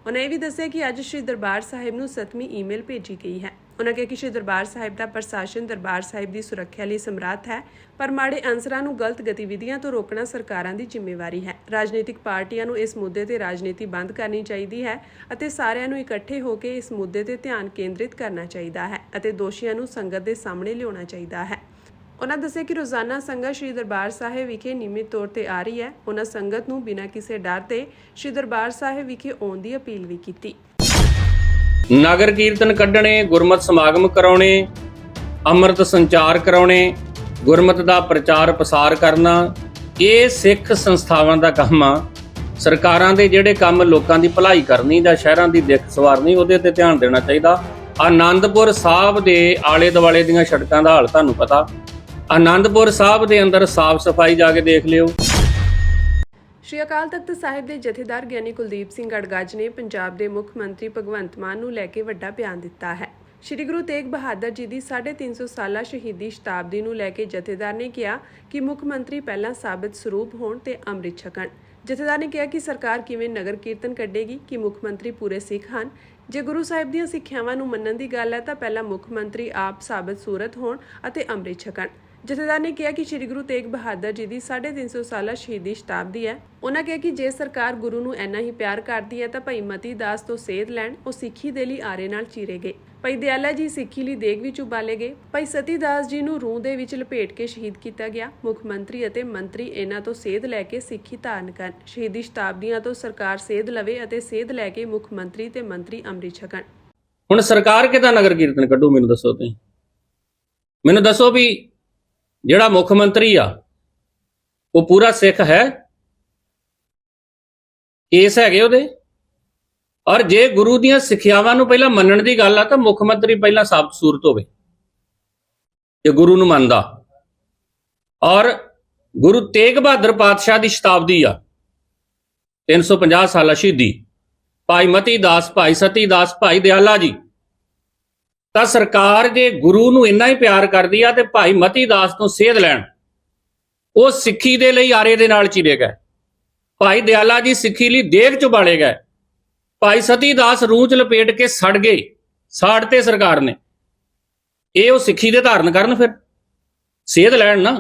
ਉਹਨਾਂ ਇਹ ਵੀ ਦੱਸਿਆ ਕਿ ਅੱਜ ਸ਼੍ਰੀ ਦਰਬਾਰ ਸਾਹਿਬ ਨੂੰ 7ਵੀਂ ਈਮੇਲ ਭੇਜੀ ਗਈ ਹੈ। ਉਨ੍ਹਾਂ ਕਿਹਾ ਕਿ ਸ਼੍ਰੀ ਦਰਬਾਰ ਸਾਹਿਬ ਦਾ ਪ੍ਰਸ਼ਾਸਨ ਦਰਬਾਰ ਸਾਹਿਬ ਦੀ ਸੁਰੱਖਿਆ ਲਈ ਸਮਰੱਥ ਹੈ, ਪਰ ਮਾੜੇ ਅਨਸਰਾਂ ਨੂੰ ਗਲਤ ਗਤੀਵਿਧੀਆਂ ਤੋਂ ਰੋਕਣਾ ਸਰਕਾਰਾਂ ਦੀ ਜ਼ਿੰਮੇਵਾਰੀ ਹੈ। ਰਾਜਨੀਤਿਕ ਪਾਰਟੀਆਂ ਨੂੰ ਇਸ ਮੁੱਦੇ ਤੇ ਰਾਜਨੀਤੀ ਬੰਦ ਕਰਨੀ ਚਾਹੀਦੀ ਹੈ ਅਤੇ ਸਾਰਿਆਂ ਨੂੰ ਇਕੱਠੇ ਹੋ ਕੇ ਇਸ ਮੁੱਦੇ ਤੇ ਧਿਆਨ ਕੇਂਦਰਿਤ ਕਰਨਾ ਚਾਹੀਦਾ ਹੈ ਅਤੇ ਦੋਸ਼ੀਆਂ ਨੂੰ ਸੰਗਤ ਦੇ ਸਾਹਮਣੇ ਲਿਆਉਣਾ ਚਾਹੀਦਾ ਹੈ। ਉਨ੍ਹਾਂ ਦੱਸਿਆ ਕਿ ਰੋਜ਼ਾਨਾ ਸੰਗਤ ਸ਼੍ਰੀ ਦਰਬਾਰ ਸਾਹਿਬ ਵਿਖੇ ਨਿਯਮਿਤ ਤੌਰ ਤੇ ਆ ਰਹੀ ਹੈ। ਉਨ੍ਹਾਂ ਸੰਗਤ ਨੂੰ ਬਿਨਾਂ ਕਿਸੇ ਡਰ ਦੇ ਸ਼੍ਰੀ ਦਰਬਾਰ ਸਾਹਿਬ ਵਿਖੇ ਆਉਣ ਦੀ ਅਪੀਲ ਵੀ ਕੀਤੀ। ਨਗਰ ਕੀਰਤਨ ਕੱਢਣੇ, ਗੁਰਮਤਿ ਸਮਾਗਮ ਕਰਾਉਣੇ, ਅੰਮ੍ਰਿਤ ਸੰਚਾਰ ਕਰਾਉਣੇ, ਗੁਰਮਤਿ ਦਾ ਪ੍ਰਚਾਰ ਪ੍ਰਸਾਰ ਕਰਨਾ, ਇਹ ਸਿੱਖ ਸੰਸਥਾਵਾਂ ਦਾ ਕੰਮ ਆ। ਸਰਕਾਰਾਂ ਦੇ ਜਿਹੜੇ ਕੰਮ ਲੋਕਾਂ ਦੀ ਭਲਾਈ ਕਰਨੀ ਜਾਂ ਸ਼ਹਿਰਾਂ ਦੀ ਦਿੱਖ ਸਵਾਰਨੀ, ਉਹਦੇ ਤੇ ਧਿਆਨ ਦੇਣਾ ਚਾਹੀਦਾ। ਆਨੰਦਪੁਰ ਸਾਹਿਬ ਦੇ ਆਲੇ ਦੁਆਲੇ ਦੀਆਂ ਸੜਕਾਂ ਦਾ ਹਾਲ ਤੁਹਾਨੂੰ ਪਤਾ। ਆਨੰਦਪੁਰ ਸਾਹਿਬ ਦੇ ਅੰਦਰ ਸਾਫ਼ ਸਫਾਈ ਜਾ ਕੇ ਦੇਖ ਲਿਓ। ਸ਼੍ਰੀ ਅਕਾਲ ਤਖਤ ਸਾਹਿਬ ਦੇ ਜਥੇਦਾਰ ਗਿਆਨੀ ਕੁਲਦੀਪ ਸਿੰਘ ਗੜਗੱਜ ਨੇ ਪੰਜਾਬ ਦੇ ਮੁੱਖ ਮੰਤਰੀ ਭਗਵੰਤ ਮਾਨ ਨੂੰ ਲੈ ਕੇ ਵੱਡਾ ਬਿਆਨ ਦਿੱਤਾ ਹੈ। ਸ਼੍ਰੀ ਗੁਰੂ ਤੇਗ ਬਹਾਦਰ ਜੀ ਦੀ 350 ਸਾਲਾ ਸ਼ਹੀਦੀ ਸ਼ਤਾਬਦੀ ਨੂੰ ਲੈ ਕੇ ਜਥੇਦਾਰ ਨੇ ਕਿਹਾ ਕਿ ਮੁੱਖ ਮੰਤਰੀ ਪਹਿਲਾਂ ਸਾਬਤ ਸਰੂਪ ਹੋਣ ਤੇ ਅੰਮ੍ਰਿਤ ਛਕਣ। ਜਥੇਦਾਰ ਨੇ ਕਿਹਾ ਕਿ ਸਰਕਾਰ ਕਿਵੇਂ ਨਗਰ ਕੀਰਤਨ ਕੱਢੇਗੀ ਕਿ ਮੁੱਖ ਮੰਤਰੀ ਪੂਰੇ ਸਿੱਖ ਹਨ। ਜੇ ਗੁਰੂ ਸਾਹਿਬ ਦੀਆਂ ਸਿੱਖਿਆਵਾਂ ਨੂੰ ਮੰਨਣ ਦੀ ਗੱਲ ਹੈ ਤਾਂ ਪਹਿਲਾਂ ਮੁੱਖ ਮੰਤਰੀ ਆਪ ਸਾਬਤ ਸੂਰਤ ਹੋਣ ਅਤੇ ਅੰਮ੍ਰਿਤ ਛਕਣ। ਜਥੇਦਾਰ ਨੇ ਕਿਹਾ ਕਿ ਸ਼੍ਰੀ ਗੁਰੂ ਤੇਗ ਬਹਾਦਰ ਜੀ ਦੀ 350 ਸਾਲਾ ਸ਼ਹੀਦੀ ਸ਼ਤਾਬਦੀ ਹੈ। ਉਹਨਾਂ ਕਿਹਾ ਕਿ ਜੇ ਸਰਕਾਰ ਗੁਰੂ ਨੂੰ ਇੰਨਾ ਹੀ ਪਿਆਰ ਕਰਦੀ ਹੈ ਤਾਂ ਭਾਈ ਮਤੀ ਦਾਸ ਤੋਂ ਸੇਧ ਲੈਣ। ਉਹ ਸਿੱਖੀ ਦੇ ਲਈ ਆਰੇ ਨਾਲ ਚੀਰੇ ਗਏ। ਭਾਈ ਦਿਆਲਾ ਜੀ ਸਿੱਖੀ ਲਈ ਦੇਗ ਵਿੱਚ ਉਬਾਲੇ ਗਏ। ਭਾਈ ਸਤੀ ਦਾਸ ਜੀ ਨੂੰ ਰੂਹ ਦੇ ਵਿੱਚ ਲਪੇਟ ਕੇ ਸ਼ਹੀਦ ਕੀਤਾ ਗਿਆ। ਮੁੱਖ ਮੰਤਰੀ ਅਤੇ ਮੰਤਰੀ ਇਹਨਾਂ ਤੋਂ ਸੇਧ ਲੈ ਕੇ ਸਿੱਖੀ ਧਾਰਨ ਕਰਨ। ਸ਼ਹੀਦੀ ਸ਼ਤਾਬਦੀਆਂ ਤੋਂ ਸਰਕਾਰ ਸੇਧ ਲਵੇ ਅਤੇ ਸੇਧ ਲੈ ਕੇ ਮੁੱਖ ਮੰਤਰੀ ਤੇ ਮੰਤਰੀ ਅੰਮ੍ਰਿਤ ਛਕਣ। ਹੁਣ ਸਰਕਾਰ ਕਿੱਦਾਂ ਨਗਰ ਕੀਰਤਨ ਕੱਢੂ? ਮੈਨੂੰ ਦੱਸੋ ਤੁਸੀਂ। ਮੈਨੂੰ ਦੱਸੋ ਵੀ ਜਿਹੜਾ ਮੁੱਖ ਮੰਤਰੀ ਆ ਉਹ ਪੂਰਾ ਸਿੱਖ ਹੈ? ਕੇਸ ਹੈਗੇ ਉਹਦੇ? ਔਰ ਜੇ ਗੁਰੂ ਦੀਆਂ ਸਿੱਖਿਆਵਾਂ ਨੂੰ ਪਹਿਲਾਂ ਮੰਨਣ ਦੀ ਗੱਲ ਆ ਤਾਂ ਮੁੱਖ ਮੰਤਰੀ ਪਹਿਲਾਂ ਸਾਬਤ ਸੂਰਤ ਹੋਵੇ ਕਿ ਗੁਰੂ ਨੂੰ ਮੰਨਦਾ। ਔਰ ਗੁਰੂ ਤੇਗ ਬਹਾਦਰ ਪਾਤਸ਼ਾਹ ਦੀ ਸ਼ਤਾਬਦੀ ਆ 350 ਸਾਲਾ ਸ਼ਹੀਦੀ। ਭਾਈ ਮਤੀ ਦਾਸ, ਭਾਈ ਸਤੀ ਦਾਸ, ਭਾਈ ਦਿਆਲਾ ਜੀ। ਤਾਂ ਸਰਕਾਰ ਜੇ ਗੁਰੂ ਨੂੰ ਇੰਨਾ ਹੀ ਪਿਆਰ ਕਰਦੀ ਆ ਤੇ ਭਾਈ ਮਤੀ ਦਾਸ ਤੋਂ ਸੇਧ ਲੈਣ। ਉਹ ਸਿੱਖੀ ਦੇ ਲਈ ਆਰੇ ਦੇ ਨਾਲ ਚੀਰੇ ਗਏ। ਭਾਈ ਦਿਆਲਾ ਜੀ ਸਿੱਖੀ ਲਈ ਦੇਗ ਚ ਉਬਾਲੇ ਗਏ। ਭਾਈ ਸਤੀ ਦਾਸ ਰੂਹ ਚ ਲਪੇਟ ਕੇ ਸੜ ਗਏ। ਸਾੜਤੇ ਸਰਕਾਰ ਨੇ। ਇਹ ਉਹ ਸਿੱਖੀ ਦੇ ਧਾਰਨ ਕਰਨ, ਫਿਰ ਸੇਧ ਲੈਣ ਨਾ।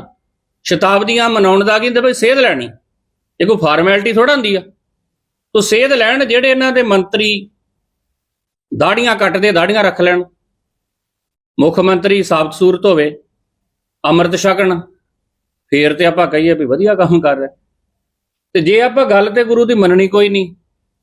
ਸ਼ਤਾਬਦੀਆਂ ਮਨਾਉਣ ਦਾ ਕੀ ਹੁੰਦਾ? ਬਈ ਸੇਧ ਲੈਣੀ ਇਹ ਕੋਈ ਫਾਰਮੈਲਿਟੀ ਥੋੜਾ ਹੁੰਦੀ ਆ। ਤੋ ਸੇਧ ਲੈਣ ਜਿਹੜੇ ਇਹਨਾਂ ਦੇ ਮੰਤਰੀ ਦਾੜੀਆਂ ਕੱਟਦੇ, ਦਾੜੀਆਂ ਰੱਖ ਲੈਣ। ਮੁੱਖ ਮੰਤਰੀ ਸਾਬਤ ਸੂਰਤ ਹੋਵੇ, ਅੰਮ੍ਰਿਤ ਛਕਣ, ਫੇਰ ਤੇ ਆਪਾਂ ਕਹੀਏ ਵੀ ਵਧੀਆ ਕੰਮ ਕਰ ਰਿਹਾ। ਤੇ ਜੇ ਆਪਾਂ ਗੱਲ ਤੇ ਗੁਰੂ ਦੀ ਮੰਨਣੀ ਕੋਈ ਨਹੀਂ,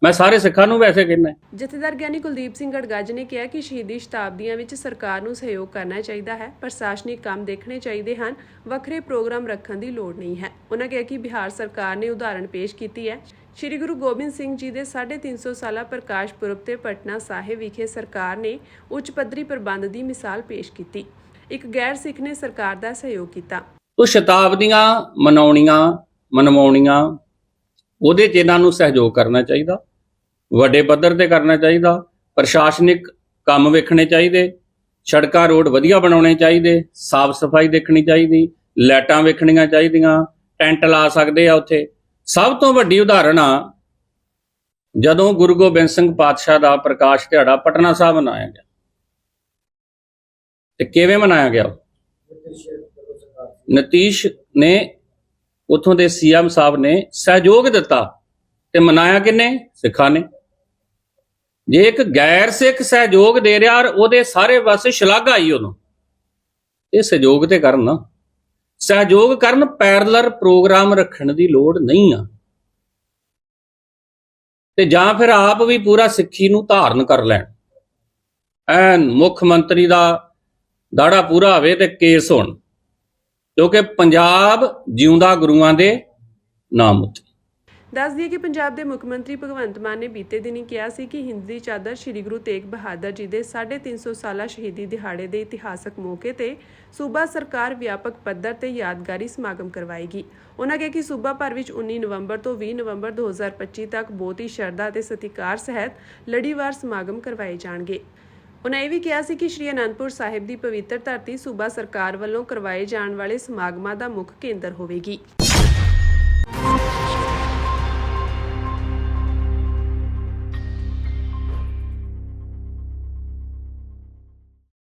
ਮੈਂ ਸਾਰੇ ਸਿੱਖਾਂ ਨੂੰ ਵੈਸੇ ਕਹਿੰਦਾ। ਜਥੇਦਾਰ ਗਿਆਨੀ ਕੁਲਦੀਪ ਸਿੰਘ ਗੜਗੱਜ ਨੇ ਕਿਹਾ ਕਿ ਸ਼ਹੀਦੀ ਸ਼ਤਾਬਦੀਆਂ ਵਿੱਚ ਸਰਕਾਰ ਨੂੰ ਸਹਿਯੋਗ ਕਰਨਾ ਚਾਹੀਦਾ ਹੈ। ਪ੍ਰਸ਼ਾਸਨਿਕ ਕੰਮ ਦੇਖਣੇ ਚਾਹੀਦੇ ਹਨ, ਵੱਖਰੇ ਪ੍ਰੋਗਰਾਮ ਰੱਖਣ ਦੀ ਲੋੜ ਨਹੀਂ ਹੈ। ਉਹਨਾਂ ਕਿਹਾ ਕਿ ਬਿਹਾਰ ਸਰਕਾਰ ਨੇ ਉਦਾਹਰਣ ਪੇਸ਼ ਕੀਤੀ ਹੈ। ਸ਼੍ਰੀ ਗੁਰੂ ਗੋਬਿੰਦ ਸਿੰਘ ਜੀ ਦੇ 350 ਸਾਲਾ ਪ੍ਰਕਾਸ਼ ਪੁਰਬ ਤੇ ਪਟਨਾ ਸਾਹਿਬ ਵਿਖੇ ਸਰਕਾਰ ਨੇ ਉੱਚ ਪੱਧਰੀ ਪ੍ਰਬੰਧ ਦੀ ਮਿਸਾਲ ਪੇਸ਼ ਕੀਤੀ। ਇੱਕ ਗੈਰ ਸਿੱਖ ਨੇ ਸਰਕਾਰ ਦਾ ਸਹਿਯੋਗ ਕੀਤਾ। ਉਹ ਸ਼ਤਾਬਦੀਆਂ ਮਨਵਾਉਣੀਆਂ ਉਹਦੇ 'ਚ ਇਹਨਾਂ ਨੂੰ ਸਹਿਯੋਗ ਕਰਨਾ ਚਾਹੀਦਾ, ਵੱਡੇ ਪੱਧਰ ਤੇ ਕਰਨਾ ਚਾਹੀਦਾ। ਪ੍ਰਸ਼ਾਸਨਿਕ ਕੰਮ ਵੇਖਣੇ ਚਾਹੀਦੇ, ਸੜਕਾਂ ਰੋਡ ਵਧੀਆ ਬਣਾਉਣੇ ਚਾਹੀਦੇ, ਸਾਫ਼ ਸਫਾਈ ਦੇਖਣੀ ਚਾਹੀਦੀ, ਲਾਈਟਾਂ ਵੇਖਣੀਆਂ ਚਾਹੀਦੀਆਂ, ਟੈਂਟ ਲਾ ਸਕਦੇ ਆ ਉੱਥੇ। ਸਭ ਤੋਂ ਵੱਡੀ ਉਦਾਹਰਣ ਆ ਜਦੋਂ ਗੁਰੂ ਗੋਬਿੰਦ ਸਿੰਘ ਪਾਤਸ਼ਾਹ ਦਾ ਪ੍ਰਕਾਸ਼ ਦਿਹਾੜਾ ਪਟਨਾ ਸਾਹਿਬ ਮਨਾਇਆ ਗਿਆ। ਤੇ ਕਿਵੇਂ ਮਨਾਇਆ ਗਿਆ? ਨਤੀਸ਼ ਨੇ, ਉੱਥੋਂ ਦੇ ਸੀਐਮ ਸਾਹਿਬ ਨੇ ਸਹਿਯੋਗ ਦਿੱਤਾ। ਤੇ ਮਨਾਇਆ ਕਿੰਨੇ? ਸਿੱਖਾਂ ਨੇ। ਜੇ ਇੱਕ ਗੈਰ ਸਿੱਖ ਸਹਿਯੋਗ ਦੇ ਰਿਹਾ ਔਰ ਉਹਦੇ ਸਾਰੇ ਪਾਸੇ ਸ਼ਲਾਘਾ ਆਈ ਉਹਨੂੰ, ਇਹ ਸਹਿਯੋਗ ਤੇ ਕਰਨ ਨਾ। ਸਹਿਯੋਗ ਕਰਨ, ਪੈਰਲਰ ਪ੍ਰੋਗਰਾਮ ਰੱਖਣ ਦੀ ਲੋੜ ਨਹੀਂ ਆ। ਤੇ ਜਾਂ ਫਿਰ ਆਪ ਵੀ ਪੂਰਾ ਸਿੱਖੀ ਨੂੰ ਧਾਰਨ ਕਰ ਲੈਣ। ਐਨ ਮੁੱਖ ਮੰਤਰੀ ਦਾ ਦਾੜਾ ਪੂਰਾ ਹੋਵੇ ਤੇ ਕੇਸ ਹੋਣ, ਕਿਉਂਕਿ ਪੰਜਾਬ ਜਿਉਂਦਾ ਗੁਰੂਆਂ ਦੇ ਨਾਮ ਉੱਤੇ। ਦੱਸ ਦਈਏ ਕਿ ਪੰਜਾਬ ਦੇ ਮੁੱਖ ਮੰਤਰੀ ਭਗਵੰਤ ਮਾਨ ਨੇ ਬੀਤੇ ਦਿਨੀ ਕਿਹਾ ਸੀ ਕਿ ਹਿੰਦ ਦੀ ਚਾਦਰ ਸ਼੍ਰੀ ਗੁਰੂ ਤੇਗ ਬਹਾਦਰ ਜੀ ਦੇ 350 ਸਾਲਾ ਸ਼ਹੀਦੀ ਦਿਹਾੜੇ ਦੇ ਇਤਿਹਾਸਕ ਮੌਕੇ ਤੇ ਸੂਬਾ ਸਰਕਾਰ ਵਿਆਪਕ ਪੱਧਰ ਤੇ ਯਾਦਗਾਰੀ ਸਮਾਗਮ ਕਰਵਾਏਗੀ। ਉਹਨਾਂ ਕਿਹਾ ਕਿ ਸੂਬਾ ਭਰ ਵਿੱਚ 19 ਨਵੰਬਰ ਤੋਂ 20 ਨਵੰਬਰ 2025 ਤੱਕ ਬਹੁਤ ਹੀ ਸ਼ਰਧਾ ਤੇ ਸਤਿਕਾਰ ਸਹਿਤ ਲੜੀਵਾਰ ਸਮਾਗਮ ਕਰਵਾਏ ਜਾਣਗੇ। ਉਹਨਾਂ ਇਹ ਵੀ ਕਿਹਾ ਸੀ ਕਿ ਸ਼੍ਰੀ ਅਨੰਦਪੁਰ ਸਾਹਿਬ ਦੀ ਪਵਿੱਤਰ ਧਰਤੀ ਸੂਬਾ ਸਰਕਾਰ ਵੱਲੋਂ ਕਰਵਾਏ ਜਾਣ ਵਾਲੇ ਸਮਾਗਮਾਂ ਦਾ ਮੁੱਖ ਕੇਂਦਰ ਹੋਵੇਗੀ।